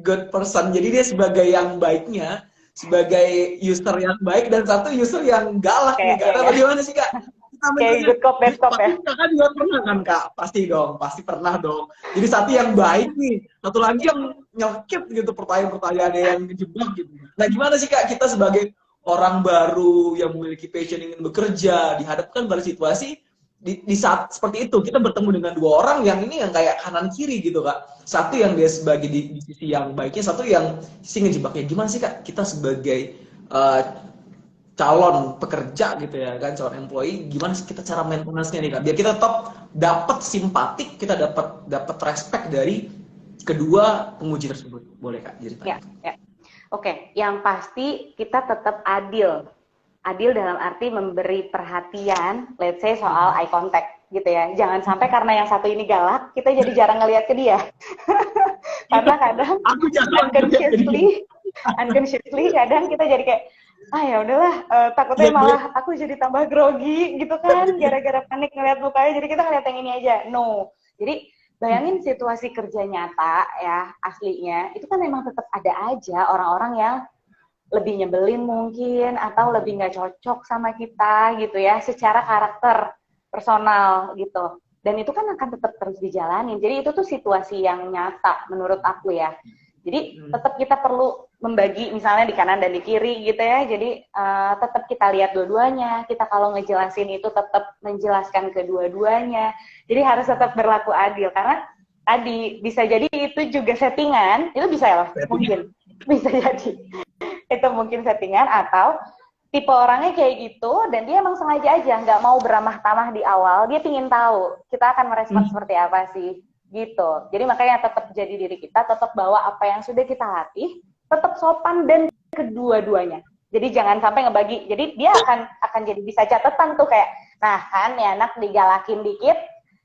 good person, jadi dia sebagai yang baiknya, sebagai user yang baik, dan satu user yang galak nih Kak. Bagaimana sih Kak? Kayak good cop, bad cop ya? Kakak juga pernah kan Kak? Pasti dong, pasti pernah dong. Jadi satu yang baik nih, satu lagi yang nyelkit gitu pertanyaan-pertanyaannya yang ngejebak gitu. Nah gimana sih Kak kita sebagai orang baru yang memiliki passion ingin bekerja, dihadapkan pada situasi di saat seperti itu, kita bertemu dengan dua orang yang ini yang kayak kanan kiri gitu Kak. Satu yang dia sebagai di sisi yang baiknya, satu yang sisi ngejebaknya. Gimana sih Kak kita sebagai calon pekerja gitu ya kan, calon employee, gimana sih kita cara maintenance-nya nih Kak? Biar kita tetap dapat simpatik, kita dapat respect dari kedua penguji tersebut. Boleh Kak ceritain? Ya. Oke, yang pasti kita tetap adil. Adil dalam arti memberi perhatian, let's say soal eye contact gitu ya. Jangan sampai karena yang satu ini galak, kita jadi jarang ngelihat ke dia. Karena kadang unconsciously kadang kita jadi kayak ya udahlah, takutnya malah aku jadi tambah grogi gitu kan, gara-gara panik ngeliat mukanya, jadi kita ngeliat yang ini aja. No. Jadi bayangin situasi kerja nyata ya, aslinya, itu kan memang tetap ada aja orang-orang yang lebih nyebelin mungkin, atau lebih nggak cocok sama kita gitu ya, secara karakter personal gitu. Dan itu kan akan tetap terus dijalanin. Jadi itu tuh situasi yang nyata menurut aku ya. Jadi tetap kita perlu membagi misalnya di kanan dan di kiri gitu ya. Jadi tetap kita lihat dua-duanya. Kita kalau ngejelasin itu tetap menjelaskan kedua-duanya. Jadi harus tetap berlaku adil karena tadi bisa jadi itu juga settingan. Itu bisa ya loh, mungkin bisa jadi itu mungkin settingan atau tipe orangnya kayak gitu dan dia emang sengaja aja nggak mau beramah tamah di awal. Dia pingin tahu kita akan merespon seperti apa sih. Gitu. Jadi makanya tetap jadi diri kita, tetap bawa apa yang sudah kita latih, tetap sopan dan kedua-duanya. Jadi jangan sampai ngebagi. Jadi dia akan jadi bisa catatan tuh kayak, nah kan ya anak digalakin dikit,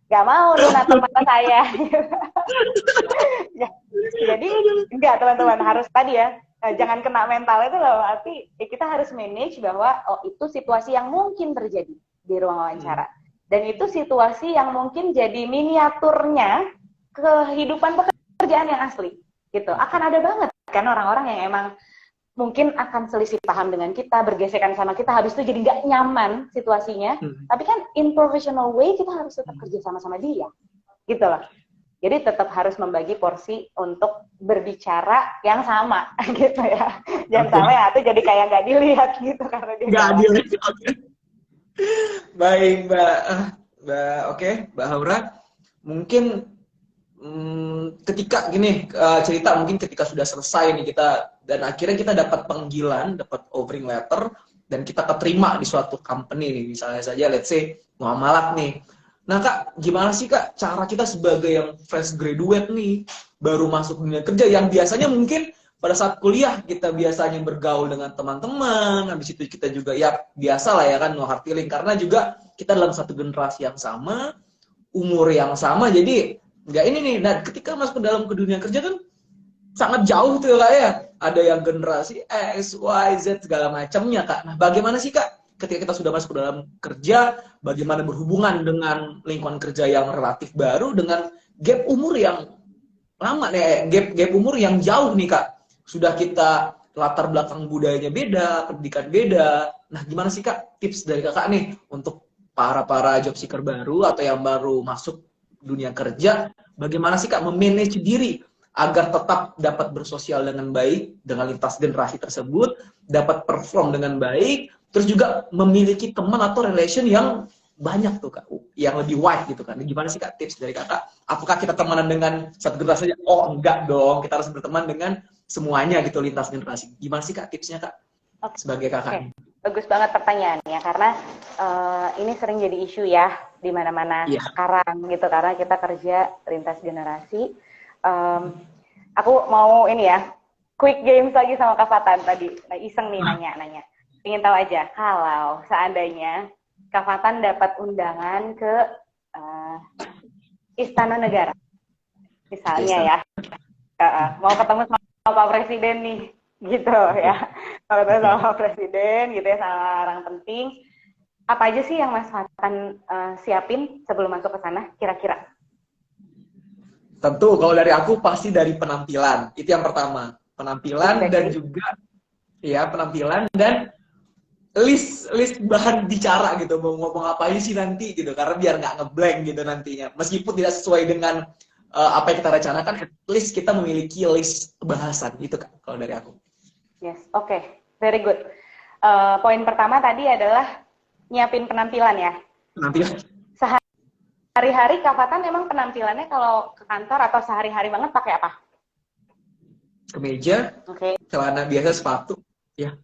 gak mau nih natap mata saya. Ya, jadi enggak teman-teman harus tadi ya, jangan kena mental itu loh. Berarti kita harus manage bahwa oh itu situasi yang mungkin terjadi di ruang wawancara. Dan itu situasi yang mungkin jadi miniaturnya kehidupan pekerjaan yang asli, gitu. Akan ada banget kan orang-orang yang emang mungkin akan selisih paham dengan kita, bergesekan sama kita, habis itu jadi nggak nyaman situasinya. Tapi kan in professional way kita harus tetap kerja sama-sama dia, gitu loh. Jadi tetap harus membagi porsi untuk berbicara yang sama, gitu ya. Jangan sampai ya, itu jadi kayak nggak dilihat gitu karena dia nggak dilihat. Baik, Mbak. Mbak Haura, mungkin ketika gini cerita mungkin ketika sudah selesai nih kita dan akhirnya kita dapat panggilan, dapat offering letter dan kita keterima di suatu company nih, misalnya saja let's say Muamalat nih. Nah Kak, gimana sih Kak cara kita sebagai yang fresh graduate nih baru masuk dunia kerja yang biasanya mungkin pada saat kuliah kita biasanya bergaul dengan teman-teman, habis itu kita juga ya biasa lah ya kan no hard feeling karena juga kita dalam satu generasi yang sama, umur yang sama, jadi nggak ini nih. Nah ketika masuk ke dunia kerja kan sangat jauh tuh Kak ya, ada yang generasi X, Y, Z segala macamnya Kak. Nah bagaimana sih Kak ketika kita sudah masuk ke dalam kerja, bagaimana berhubungan dengan lingkungan kerja yang relatif baru dengan gap umur yang lama nih, gap umur yang jauh nih Kak. Sudah kita latar belakang budayanya beda, pendidikan beda. Nah, gimana sih Kak tips dari Kakak nih untuk para job seeker baru atau yang baru masuk dunia kerja, bagaimana sih Kak memanage diri agar tetap dapat bersosial dengan baik dengan lintas generasi tersebut, dapat perform dengan baik, terus juga memiliki teman atau relation yang banyak tuh Kak, yang lebih wide gitu kan. Gimana sih Kak tips dari Kakak? Apakah kita temenan dengan satu generasi saja? Oh enggak dong, kita harus berteman dengan semuanya gitu lintas generasi. Gimana sih Kak tipsnya Kak sebagai Kakak? Bagus banget pertanyaannya karena ini sering jadi isu ya di mana-mana sekarang gitu karena kita kerja lintas generasi. Aku mau ini ya quick games lagi sama Kak Fatan tadi. Nah, iseng nih nanya. Ingin tahu aja kalau seandainya Kak Fatan dapat undangan ke Istana Negara, misalnya ya, mau ketemu sama Pak Presiden nih, gitu ya, mau ketemu sama Pak Presiden, gitu ya, sama orang penting. Apa aja sih yang Mas Fatan siapin sebelum masuk ke sana, kira-kira? Tentu kalau dari aku pasti dari penampilan, itu yang pertama, penampilan dan juga ya penampilan dan list bahan bicara gitu, mau ngomong apa aja sih nanti gitu, karena biar nggak ngeblank gitu nantinya, meskipun tidak sesuai dengan apa yang kita rencanakan, at least kita memiliki list bahasan itu Kak, kalau dari aku. Yes, oke, very good. Poin pertama tadi adalah nyiapin penampilan ya. Penampilan. Sehari-hari Kak Fatan emang penampilannya kalau ke kantor atau sehari-hari banget pakai apa? Kemeja, celana biasa, sepatu, ya.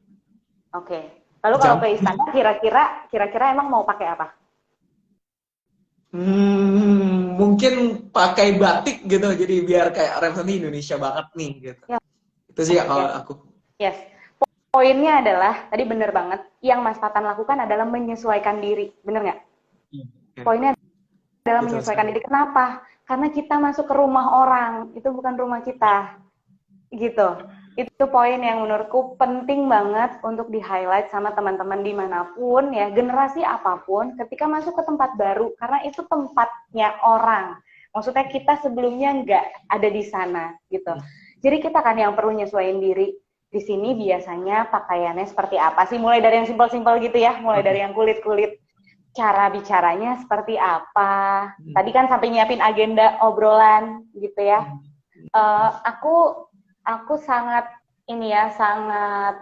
Oke. Lalu kalau ke istana kira-kira emang mau pakai apa? Mungkin pakai batik gitu, jadi biar kayak referensi Indonesia banget nih gitu. Ya. Itu sih kalau aku. Yes. Poinnya adalah tadi bener banget, yang Mas Fatan lakukan adalah menyesuaikan diri, bener nggak? Poinnya adalah menyesuaikan diri. Kenapa? Karena kita masuk ke rumah orang, itu bukan rumah kita, gitu. Itu poin yang menurutku penting banget untuk di-highlight sama teman-teman dimanapun ya, generasi apapun, ketika masuk ke tempat baru, karena itu tempatnya orang. Maksudnya kita sebelumnya nggak ada di sana, gitu. Jadi kita kan yang perlu nyesuaiin diri. di sini biasanya pakaiannya seperti apa sih? Mulai dari yang simpel-simpel gitu ya, mulai dari yang kulit-kulit. Cara bicaranya seperti apa? Tadi kan sampai nyiapin agenda obrolan gitu ya. Aku sangat ini ya, sangat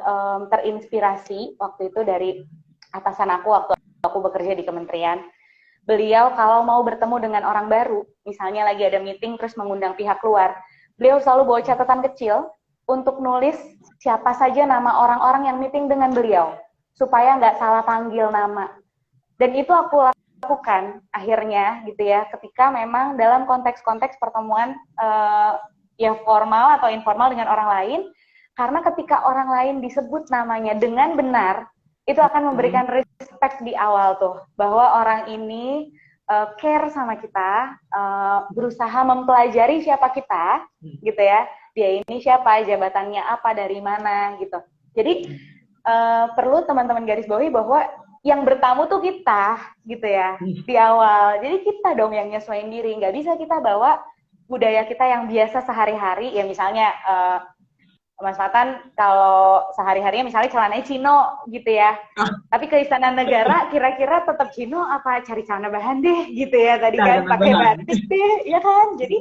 terinspirasi waktu itu dari atasan aku waktu aku bekerja di kementerian. Beliau kalau mau bertemu dengan orang baru, misalnya lagi ada meeting terus mengundang pihak luar, beliau selalu bawa catatan kecil untuk nulis siapa saja nama orang-orang yang meeting dengan beliau, supaya nggak salah panggil nama. Dan itu aku lakukan akhirnya gitu ya, ketika memang dalam konteks-konteks pertemuan yang formal atau informal dengan orang lain, karena ketika orang lain disebut namanya dengan benar, itu akan memberikan respect di awal tuh, bahwa orang ini care sama kita, berusaha mempelajari siapa kita, gitu ya. Dia ini siapa, jabatannya apa, dari mana, gitu. Jadi perlu teman-teman garis bawahi bahwa yang bertamu tuh kita, gitu ya, di awal. Jadi kita dong yang nyesuaiin diri, nggak bisa kita bawa budaya kita yang biasa sehari-hari, ya misalnya Mas Fatan kalau sehari-harinya misalnya celananya chino gitu ya, tapi ke Istana Negara kira-kira tetap chino apa cari celana bahan deh gitu ya, tadi kan pakai batik deh, ya kan? Jadi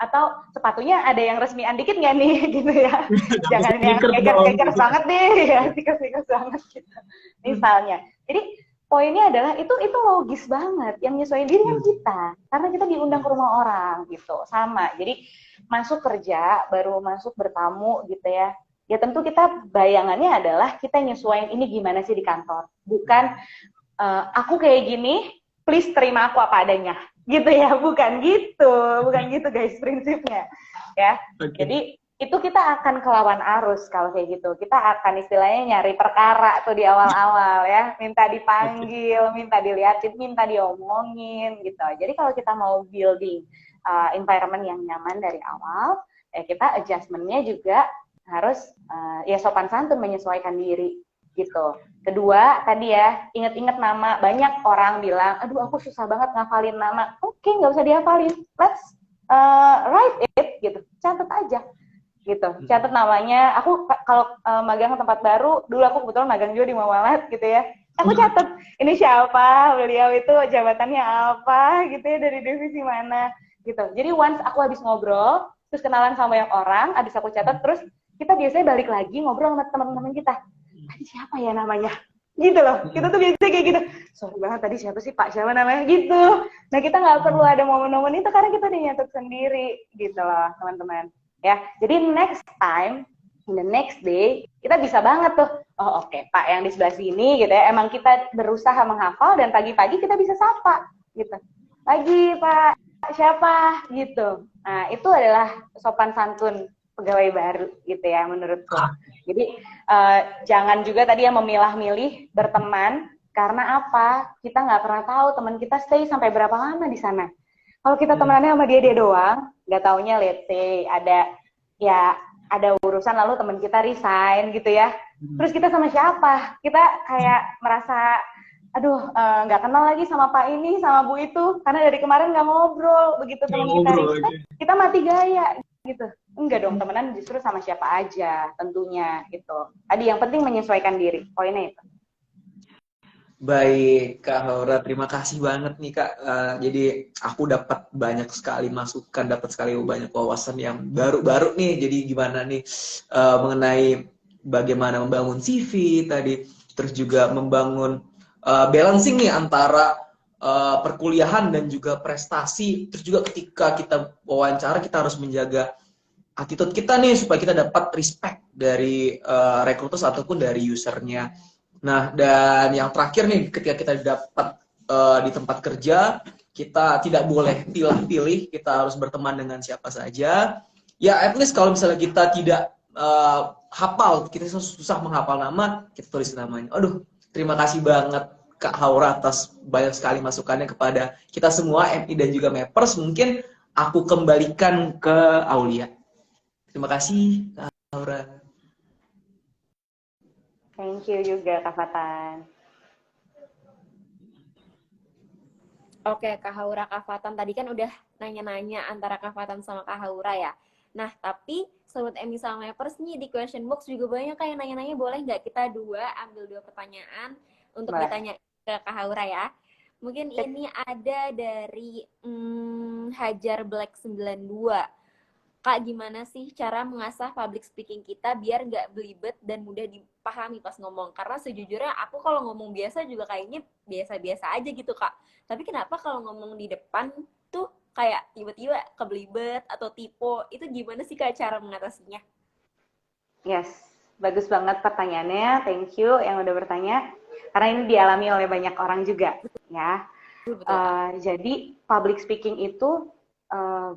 atau sepatunya ada yang resmian dikit nggak nih gitu ya, jangan yang keker banget deh ya, tikus banget gitu misalnya. Jadi poinnya adalah itu logis banget, yang nyesuaiin diri kan kita, karena kita diundang ke rumah orang gitu, sama. Jadi masuk kerja, baru masuk bertamu gitu ya, ya tentu kita bayangannya adalah kita nyesuaiin ini gimana sih di kantor, bukan aku kayak gini, please terima aku apa adanya gitu ya, bukan gitu guys prinsipnya ya. Jadi itu kita akan kelawan arus kalau kayak gitu, kita akan istilahnya nyari perkara tuh di awal-awal ya, minta dipanggil, minta diliatin, minta diomongin gitu. Jadi kalau kita mau building environment yang nyaman dari awal, ya kita adjustment-nya juga harus ya sopan santun, menyesuaikan diri gitu. Kedua, tadi ya, inget-inget nama. Banyak orang bilang, aduh aku susah banget ngafalin nama. Oke, nggak usah dihafalin. Let's write it, gitu. Catat aja, gitu. Catat namanya. Aku kalau magang ke tempat baru, dulu aku kebetulan magang juga di Mamalat, gitu ya. Aku catat, ini siapa, beliau itu jabatannya apa, gitu ya, dari divisi mana, gitu. Jadi once aku habis ngobrol, terus kenalan sama banyak orang, habis aku catat, terus kita biasanya balik lagi ngobrol sama teman-teman kita. Tadi siapa ya namanya? Gitu loh. Kita tuh biasanya kayak gitu. Sorry banget, tadi siapa sih Pak? Siapa namanya? Gitu. Nah, kita nggak perlu ada momen-momen itu karena kita udah nyatet sendiri. Gitu loh, teman-teman. Ya, jadi next time, in the next day, kita bisa banget tuh. Oh, oke, Pak yang di sebelah sini gitu ya. Emang kita berusaha menghafal dan pagi-pagi kita bisa sapa. Gitu. Pagi, Pak. Siapa? Gitu. Nah, itu adalah sopan santun pegawai baru gitu ya menurutku. Jadi jangan juga tadi yang memilah-milih berteman, karena apa? Kita nggak pernah tahu teman kita stay sampai berapa lama di sana. Kalau kita temenannya sama dia doang, nggak taunya let's say ada urusan lalu teman kita resign gitu ya. Terus kita sama siapa? Kita kayak merasa aduh nggak kenal lagi sama Pak ini sama Bu itu karena dari kemarin nggak ngobrol, begitu teman kita resign, kita mati gaya gitu. Enggak dong, temenan justru sama siapa aja tentunya gitu. Tadi yang penting menyesuaikan diri, poinnya itu. Baik Kak Haura, terima kasih banget nih Kak. Jadi aku dapat banyak sekali masukan, dapat sekali banyak wawasan yang baru-baru nih. Jadi gimana nih mengenai bagaimana membangun CV tadi, terus juga membangun balancing nih antara perkuliahan dan juga prestasi. Terus juga ketika kita wawancara kita harus menjaga attitude kita nih supaya kita dapat respect dari recruiters ataupun dari usernya. Nah, dan yang terakhir nih ketika kita dapat di tempat kerja, kita tidak boleh pilih-pilih, kita harus berteman dengan siapa saja. Ya, at least kalau misalnya kita tidak hafal, kita susah menghafal nama, kita tulis namanya. Aduh, terima kasih banget Kak Haura atas banyak sekali masukannya kepada kita semua, MI dan juga Mappers. Mungkin aku kembalikan ke Aulia. Terima kasih, Kak Laura. Thank you juga, Kak Fatan. Oke, Kak Haura, Kak Fatan. Tadi kan udah nanya-nanya antara Kak Fatan sama Kak Haura ya. Nah, tapi Sobat Emi sama Mapers nih di question box juga banyak kayak nanya-nanya, boleh nggak kita ambil dua pertanyaan untuk Boleh. ditanya ke Kak Haura ya. Mungkin Sip. ini ada dari Hajar Black 92. Kak, gimana sih cara mengasah public speaking kita biar nggak belibet dan mudah dipahami pas ngomong? Karena sejujurnya aku kalau ngomong biasa juga kayaknya biasa-biasa aja gitu, Kak. Tapi kenapa kalau ngomong di depan tuh kayak tiba-tiba kebelibet atau typo? Itu gimana sih, Kak, cara mengatasinya? Yes, bagus banget pertanyaannya. Thank you yang udah bertanya. Karena ini dialami oleh banyak orang juga, ya. Betul, Kak. Jadi public speaking itu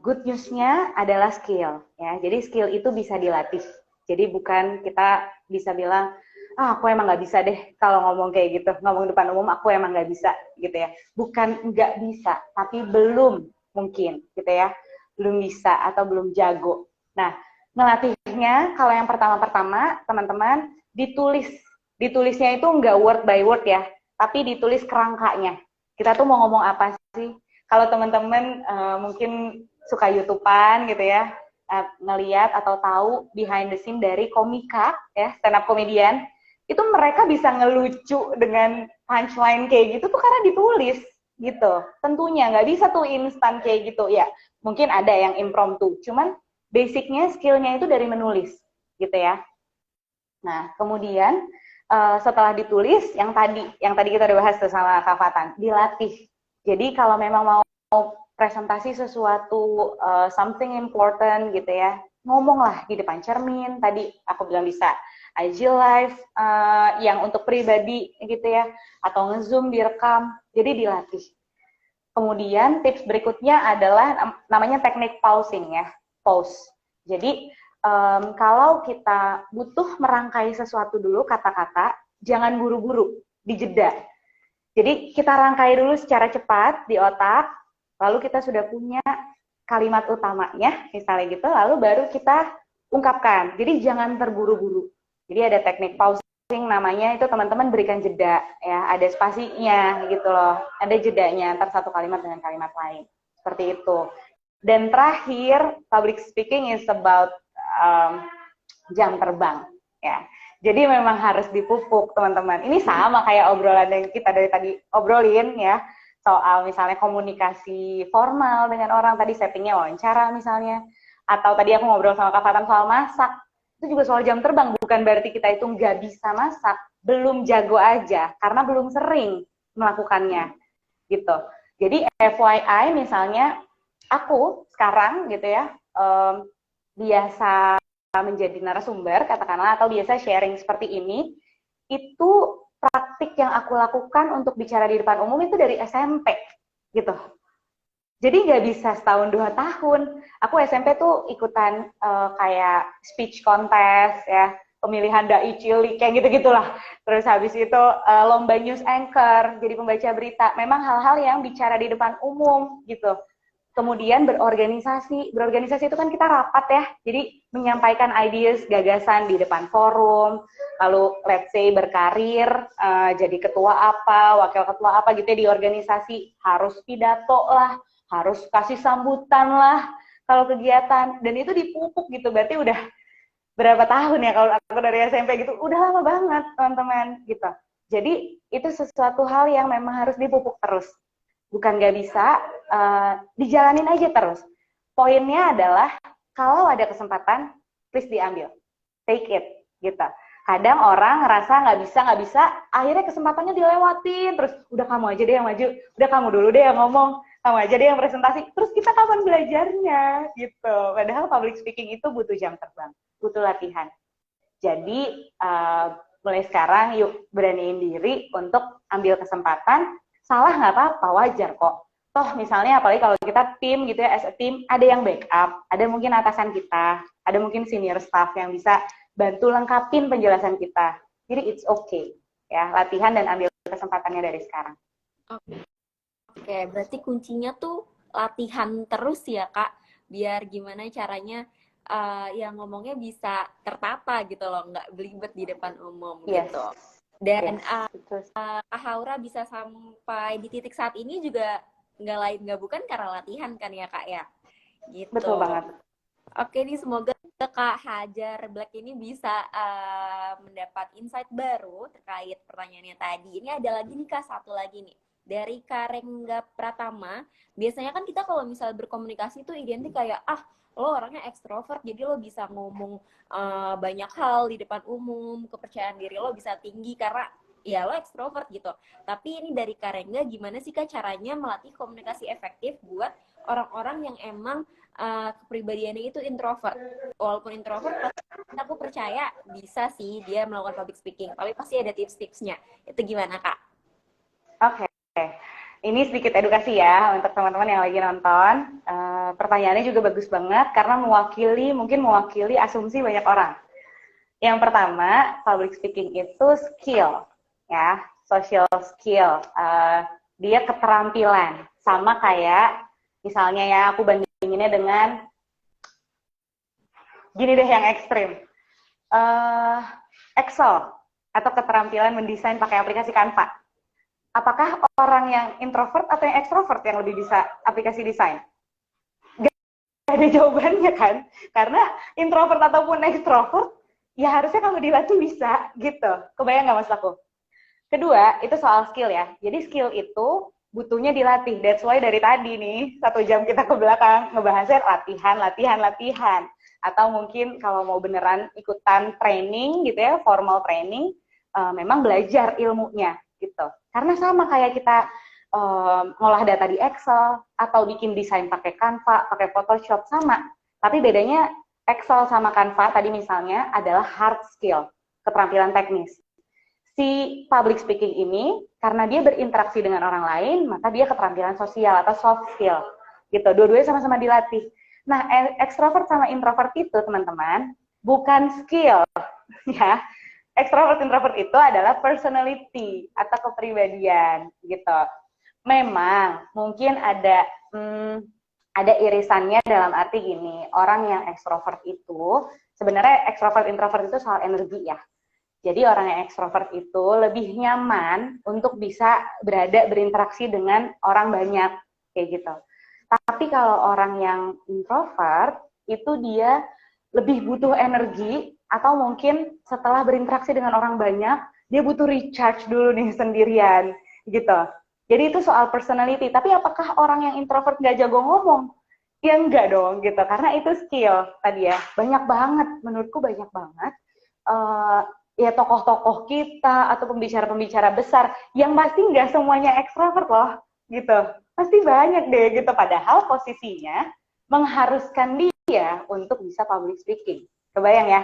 good news-nya adalah skill, ya. Jadi skill itu bisa dilatih. Jadi bukan kita bisa bilang, aku emang nggak bisa deh kalau ngomong kayak gitu, ngomong depan umum aku emang nggak bisa, gitu ya. Bukan nggak bisa, tapi belum mungkin, gitu ya. Belum bisa atau belum jago. Nah, ngelatihnya kalau yang pertama-pertama, teman-teman ditulis. Ditulisnya itu nggak word by word ya, tapi ditulis kerangkanya. Kita tuh mau ngomong apa sih? Kalau teman-teman mungkin suka YouTubean gitu ya, ngeliat atau tahu behind the scene dari komika ya, stand up comedian, itu mereka bisa ngelucu dengan punchline kayak gitu tuh karena ditulis gitu. Tentunya nggak bisa tuh instan kayak gitu ya. Mungkin ada yang impromptu, cuman basicnya skillnya itu dari menulis gitu ya. Nah kemudian setelah ditulis yang tadi kita udah bahas tuh sama Kak Fatan, dilatih. Jadi kalau memang mau presentasi sesuatu something important gitu ya, ngomonglah di depan cermin. Tadi aku bilang bisa IG live yang untuk pribadi gitu ya, atau nge-zoom direkam. Jadi dilatih. Kemudian tips berikutnya adalah namanya teknik pausing ya, pause. Jadi kalau kita butuh merangkai sesuatu dulu kata-kata, jangan buru-buru, dijeda. Jadi kita rangkai dulu secara cepat di otak, lalu kita sudah punya kalimat utamanya, misalnya gitu, lalu baru kita ungkapkan. Jadi jangan terburu-buru. Jadi ada teknik pausing namanya, itu teman-teman berikan jeda, ya, ada spasinya gitu loh, ada jedanya antar satu kalimat dengan kalimat lain, seperti itu. Dan terakhir, public speaking is about jam terbang, ya. Jadi memang harus dipupuk, teman-teman. Ini sama kayak obrolan yang kita dari tadi obrolin ya, soal misalnya komunikasi formal dengan orang, tadi settingnya wawancara misalnya, atau tadi aku ngobrol sama Kak Fatan soal masak, itu juga soal jam terbang, bukan berarti kita itu nggak bisa masak, belum jago aja, karena belum sering melakukannya, gitu. Jadi FYI misalnya, aku sekarang gitu ya, biasa menjadi narasumber katakanlah atau biasa sharing seperti ini, itu praktik yang aku lakukan untuk bicara di depan umum itu dari SMP gitu. Jadi nggak bisa setahun 2 tahun. Aku SMP tuh ikutan kayak speech contest ya, pemilihan dai cilik kayak gitu-gitulah. Terus habis itu lomba news anchor, jadi pembaca berita. Memang hal-hal yang bicara di depan umum gitu. Kemudian berorganisasi itu kan kita rapat ya, jadi menyampaikan ideas, gagasan di depan forum, lalu let's say berkarir, jadi ketua apa, wakil ketua apa gitu ya di organisasi, harus pidato lah, harus kasih sambutan lah, kalau kegiatan, dan itu dipupuk gitu, berarti udah berapa tahun ya kalau aku dari SMP gitu, udah lama banget teman-teman gitu. Jadi itu sesuatu hal yang memang harus dipupuk terus. Bukan nggak bisa, dijalanin aja terus. Poinnya adalah, kalau ada kesempatan, please diambil. Take it, gitu. Kadang orang ngerasa nggak bisa, akhirnya kesempatannya dilewatin, terus udah kamu aja deh yang maju, udah kamu dulu deh yang ngomong, kamu aja deh yang presentasi, terus kita kapan belajarnya, gitu. Padahal public speaking itu butuh jam terbang, butuh latihan. Jadi, mulai sekarang yuk beraniin diri untuk ambil kesempatan. Salah nggak apa-apa, wajar kok. Toh misalnya apalagi kalau kita tim gitu ya, as a team, ada yang backup, ada mungkin atasan kita, ada mungkin senior staff yang bisa bantu lengkapin penjelasan kita. Jadi it's okay, ya, latihan dan ambil kesempatannya dari sekarang. Oke, berarti kuncinya tuh latihan terus ya, Kak, biar gimana caranya yang ngomongnya bisa tertata gitu loh, nggak belibet di depan umum gitu. Dan Kak Haura bisa sampai di titik saat ini juga nggak lain nggak bukan karena latihan kan ya, Kak ya? Gitu. Betul banget. Oke nih, semoga Kak Hajar Black ini bisa mendapat insight baru terkait pertanyaannya tadi. Ini ada lagi nih Kak, satu lagi nih. Dari Kak Rengga Pratama, biasanya kan kita kalau misal berkomunikasi itu identik kayak, lo orangnya ekstrovert, jadi lo bisa ngomong banyak hal di depan umum, kepercayaan diri lo bisa tinggi karena ya lo ekstrovert gitu. Tapi ini dari Kak Rengga, gimana sih Kak caranya melatih komunikasi efektif buat orang-orang yang emang kepribadiannya itu introvert. Walaupun introvert, aku percaya bisa sih dia melakukan public speaking. Tapi pasti ada tips-tipsnya. Itu gimana, Kak? Oke. Ini sedikit edukasi ya untuk teman-teman yang lagi nonton. Pertanyaannya juga bagus banget karena mungkin mewakili asumsi banyak orang. Yang pertama, public speaking itu skill, ya, social skill. Dia keterampilan, sama kayak misalnya ya aku bandinginnya dengan gini deh yang ekstrim. Excel atau keterampilan mendesain pakai aplikasi Canva. Apakah orang yang introvert atau yang ekstrovert yang lebih bisa aplikasi desain? Gak ada jawabannya kan? Karena introvert ataupun ekstrovert, ya harusnya kalau dilatih bisa gitu. Kebayang nggak maksud aku? Kedua, itu soal skill ya. Jadi skill itu butuhnya dilatih. That's why dari tadi nih, 1 jam kita ke belakang ngebahasnya latihan. Atau mungkin kalau mau beneran ikutan training gitu ya, formal training, memang belajar ilmunya gitu. Karena sama kayak kita ngolah data di Excel atau bikin desain pakai Canva, pakai Photoshop sama. Tapi bedanya Excel sama Canva tadi misalnya adalah hard skill, keterampilan teknis. Si public speaking ini karena dia berinteraksi dengan orang lain, maka dia keterampilan sosial atau soft skill. Gitu. Dua-duanya sama-sama dilatih. Nah, extrovert sama introvert itu, teman-teman, bukan skill, ya. Extrovert introvert itu adalah personality atau kepribadian, gitu. Memang mungkin ada irisannya dalam arti gini, orang yang extrovert itu sebenarnya extrovert introvert itu soal energi ya. Jadi orang yang ekstrovert itu lebih nyaman untuk bisa berinteraksi dengan orang banyak, kayak gitu. Tapi kalau orang yang introvert, itu dia lebih butuh energi, atau mungkin setelah berinteraksi dengan orang banyak, dia butuh recharge dulu nih sendirian, gitu. Jadi itu soal personality. Tapi apakah orang yang introvert nggak jago ngomong? Ya enggak dong, gitu. Karena itu skill tadi ya. Banyak banget, menurutku banyak banget. Ya tokoh-tokoh kita atau pembicara-pembicara besar yang pasti nggak semuanya ekstrovert loh, gitu. Pasti banyak deh gitu. Padahal posisinya mengharuskan dia untuk bisa public speaking. Kebayang ya?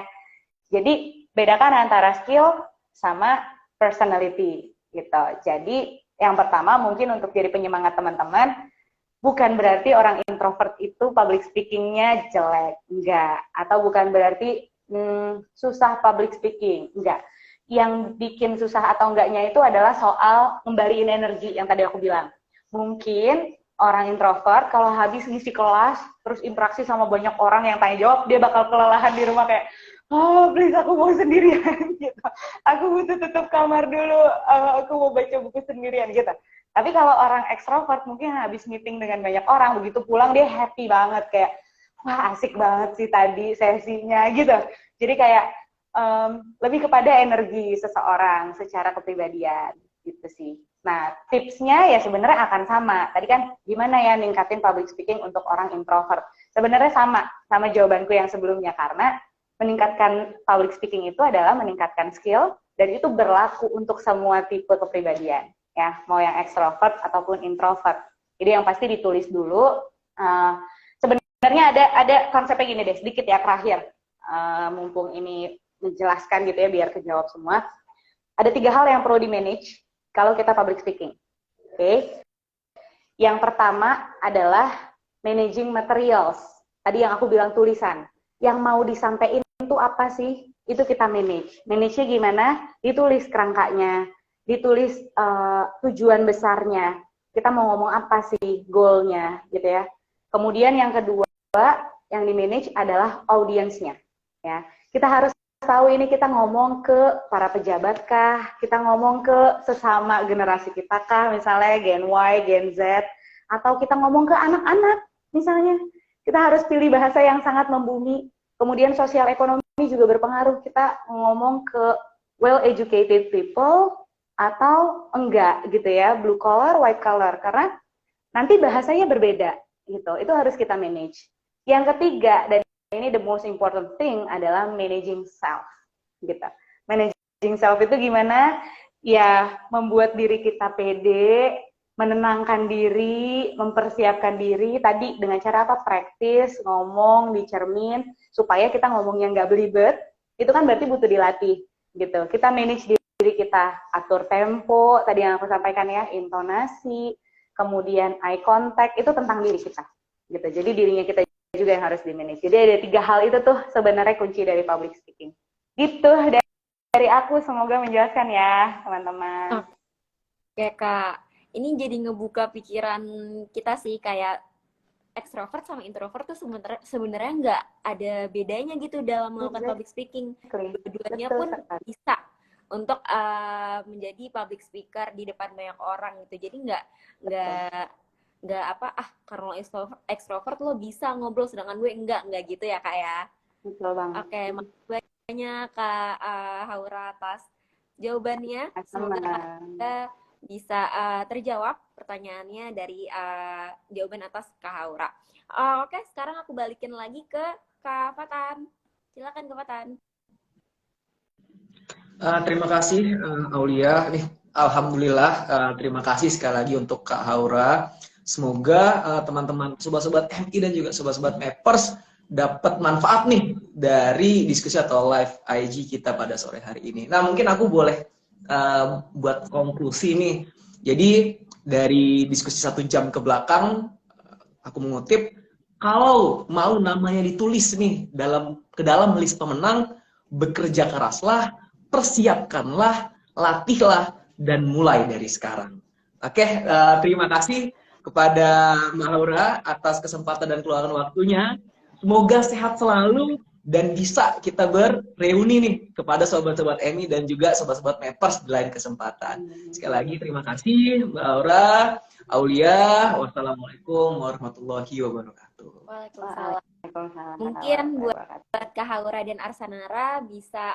Jadi bedakan antara skill sama personality gitu. Jadi yang pertama mungkin untuk jadi penyemangat teman-teman, bukan berarti orang introvert itu public speaking-nya jelek, enggak. Atau bukan berarti susah public speaking, enggak. Yang bikin susah atau enggaknya itu adalah soal ngembaliin energi yang tadi aku bilang. Mungkin orang introvert kalau habis ngisi kelas, terus interaksi sama banyak orang yang tanya jawab, dia bakal kelelahan di rumah kayak, oh please aku mau sendirian gitu. Aku butuh tutup kamar dulu, aku mau baca buku sendirian gitu. Tapi kalau orang ekstrovert mungkin habis meeting dengan banyak orang, begitu pulang dia happy banget kayak, wah asik banget sih tadi sesinya gitu. Jadi kayak lebih kepada energi seseorang secara kepribadian gitu sih. Nah tipsnya ya sebenarnya akan sama. Tadi kan gimana ya ningkatin public speaking untuk orang introvert. Sebenarnya sama jawabanku yang sebelumnya, karena meningkatkan public speaking itu adalah meningkatkan skill, dan itu berlaku untuk semua tipe kepribadian, ya, mau yang extrovert ataupun introvert. Jadi yang pasti ditulis dulu. Sebenarnya ada konsepnya gini deh, sedikit ya terakhir, mumpung ini menjelaskan gitu ya biar kejawab semua. Ada 3 hal yang perlu di manage kalau kita public speaking. Oke. Yang pertama adalah managing materials. Tadi yang aku bilang tulisan. Yang mau disampaikan itu apa sih? Itu kita manage. Manage-nya gimana? Ditulis kerangkanya, ditulis tujuan besarnya. Kita mau ngomong apa sih goal-nya gitu ya. Kemudian yang kedua yang di-manage adalah audiensnya. Ya. Kita harus tahu ini kita ngomong ke para pejabat kah? Kita ngomong ke sesama generasi kita kah? Misalnya Gen Y, Gen Z. Atau kita ngomong ke anak-anak misalnya. kita harus pilih bahasa yang sangat membumi. Kemudian sosial ekonomi juga berpengaruh. Kita ngomong ke well educated people atau enggak gitu ya, blue collar, white collar, karena nanti bahasanya berbeda gitu. Itu harus kita manage. Yang ketiga, dan ini the most important thing adalah managing self gitu. Managing self itu gimana? Ya, membuat diri kita pede, menenangkan diri, mempersiapkan diri tadi dengan cara apa? Praktis, ngomong, dicermin, supaya kita ngomongnya nggak belibet. Itu kan berarti butuh dilatih gitu. Kita manage diri kita, atur tempo, tadi yang aku sampaikan ya, intonasi, kemudian eye contact, itu tentang diri kita gitu. Jadi dirinya kita juga yang harus di-manage. Jadi ada 3 hal itu tuh sebenarnya kunci dari public speaking. Gitu dari aku, semoga menjelaskan ya teman-teman. Oke Kak, ini jadi ngebuka pikiran kita sih, kayak extrovert sama introvert tuh sebenarnya nggak ada bedanya gitu dalam melakukan public speaking. Dua-duanya pun bisa untuk menjadi public speaker di depan banyak orang gitu. Jadi nggak apa karena lo extrovert lo bisa ngobrol sedangkan gue enggak gitu ya Kak ya. Betul banget. Oke, makasih banyak Kak Haura atas jawabannya. Semoga kita bisa terjawab pertanyaannya dari jawaban atas Kak Haura. Oke, sekarang aku balikin lagi ke Kak Fatan. Silakan Kak Fatan. Terima kasih Aulia. Nih, alhamdulillah terima kasih sekali lagi untuk Kak Haura. Semoga teman-teman sobat-sobat MI dan juga sobat-sobat Mappers dapat manfaat nih dari diskusi atau live IG kita pada sore hari ini. Nah, mungkin aku boleh buat konklusi nih. Jadi dari diskusi 1 jam ke belakang, aku mengutip, kalau mau namanya ditulis nih ke dalam list pemenang, bekerja keraslah, persiapkanlah, latihlah, dan mulai dari sekarang. Oke, terima kasih kepada Mbak Laura atas kesempatan dan keluangan waktunya. Semoga sehat selalu dan bisa kita bereuni nih kepada sobat-sobat Emi dan juga sobat-sobat Mappers di lain kesempatan. Sekali lagi terima kasih Mbak Laura, Aulia. Wassalamualaikum warahmatullahi wabarakatuh. Waalaikumsalam. Mungkin buat Kak Haura dan Arsanara bisa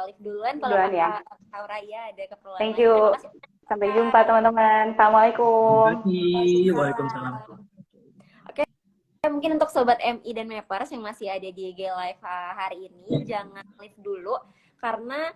live duluan kalau Kak Haura ya ada keperluan. Thank you. Sampai jumpa teman-teman. Assalamualaikum. Terima kasih. Waalaikumsalam. Oke, mungkin untuk sobat MI dan Mappers yang masih ada di IG Live hari ini, jangan live dulu karena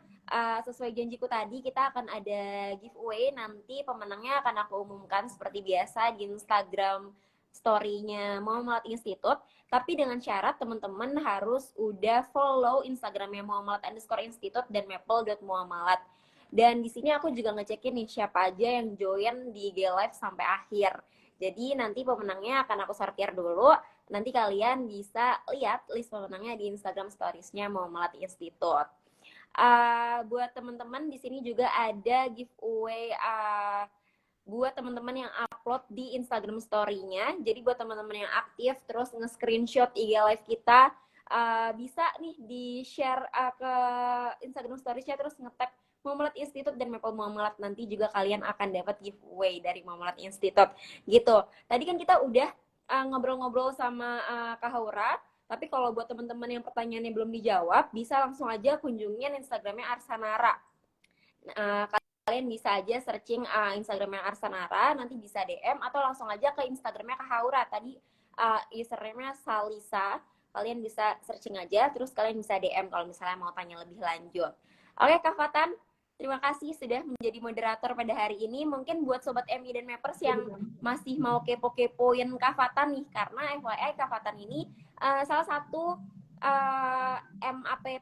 sesuai janjiku tadi kita akan ada giveaway. Nanti pemenangnya akan aku umumkan seperti biasa di Instagram story-nya Muhammad Institute, tapi dengan syarat teman-teman harus udah follow Instagramnya Muhammad_Institute dan maple.muamalat. Dan di sini aku juga ngecekin nih siapa aja yang join di IG Live sampai akhir. Jadi nanti pemenangnya akan aku sortir dulu. Nanti kalian bisa lihat list pemenangnya di Instagram Stories-nya Muhammad Institute. Buat teman-teman di sini juga ada giveaway buat teman-teman yang upload di Instagram Story-nya. Jadi buat teman-teman yang aktif terus nge-screenshot IG Live kita, bisa nih di-share ke Instagram Stories-nya terus nge-tag Muhammad Institute dan Maple Muhammad. Nanti juga kalian akan dapat giveaway dari Muhammad Institute. Gitu. Tadi kan kita udah ngobrol-ngobrol sama Kak Haura, tapi kalau buat teman-teman yang pertanyaannya belum dijawab, bisa langsung aja kunjungin Instagramnya Arsanara. Kalian bisa aja searching Instagramnya Arsanara, nanti bisa DM atau langsung aja ke Instagramnya Kak Haura. Tadi username-nya Salisa. Kalian bisa searching aja, terus kalian bisa DM kalau misalnya mau tanya lebih lanjut. Oke, Kak Fatan, terima kasih sudah menjadi moderator pada hari ini. Mungkin buat Sobat MI dan Mappers yang masih mau kepo-kepoin Kak Fatan nih, karena FYI Kak Fatan ini salah satu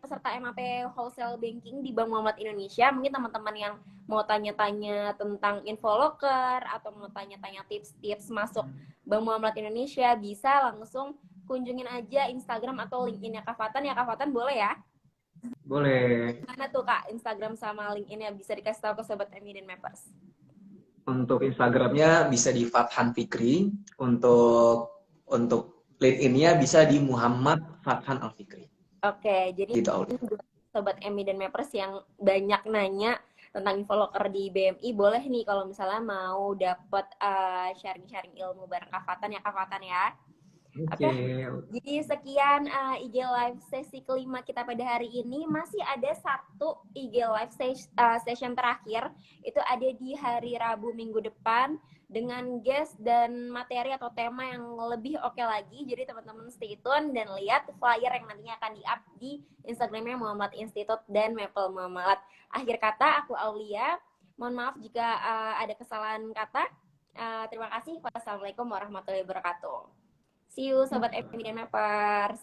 peserta MAP Wholesale Banking di Bank Muhammad Indonesia. Mungkin teman-teman yang mau tanya-tanya tentang Infolocker atau mau tanya-tanya tips-tips masuk Bank Muhammad Indonesia, bisa langsung kunjungin aja Instagram atau LinkedIn-nya Kak Fatan. Ya Kak Fatan, boleh ya? Boleh. Mana tuh Kak Instagram sama LinkedIn-nya, bisa dikasih tahu ke Sobat MI dan Mappers? Untuk Instagramnya bisa di Fathan Fikri, untuk LinkedIn-nya bisa di Muhammad Fathan Al Fikri. Oke, jadi gitu, buat Sobat MI dan Mappers yang banyak nanya tentang Infolocker di BMI, boleh nih kalau misalnya mau dapat sharing-sharing ilmu bareng Kak Fatan ya Kak Fatan ya. Oke. Jadi sekian IG Live sesi kelima kita pada hari ini. Masih ada satu IG Live session terakhir. Itu ada di hari Rabu minggu depan dengan guest dan materi atau tema yang lebih oke lagi. Jadi teman-teman stay tune dan lihat flyer yang nantinya akan di-up di Instagramnya Muhammad Institute dan Maple Muhammad. Akhir kata, aku Aulia. Mohon maaf jika ada kesalahan kata. Terima kasih. Wassalamualaikum warahmatullahi wabarakatuh. See you Sobat Emi dan Mapers.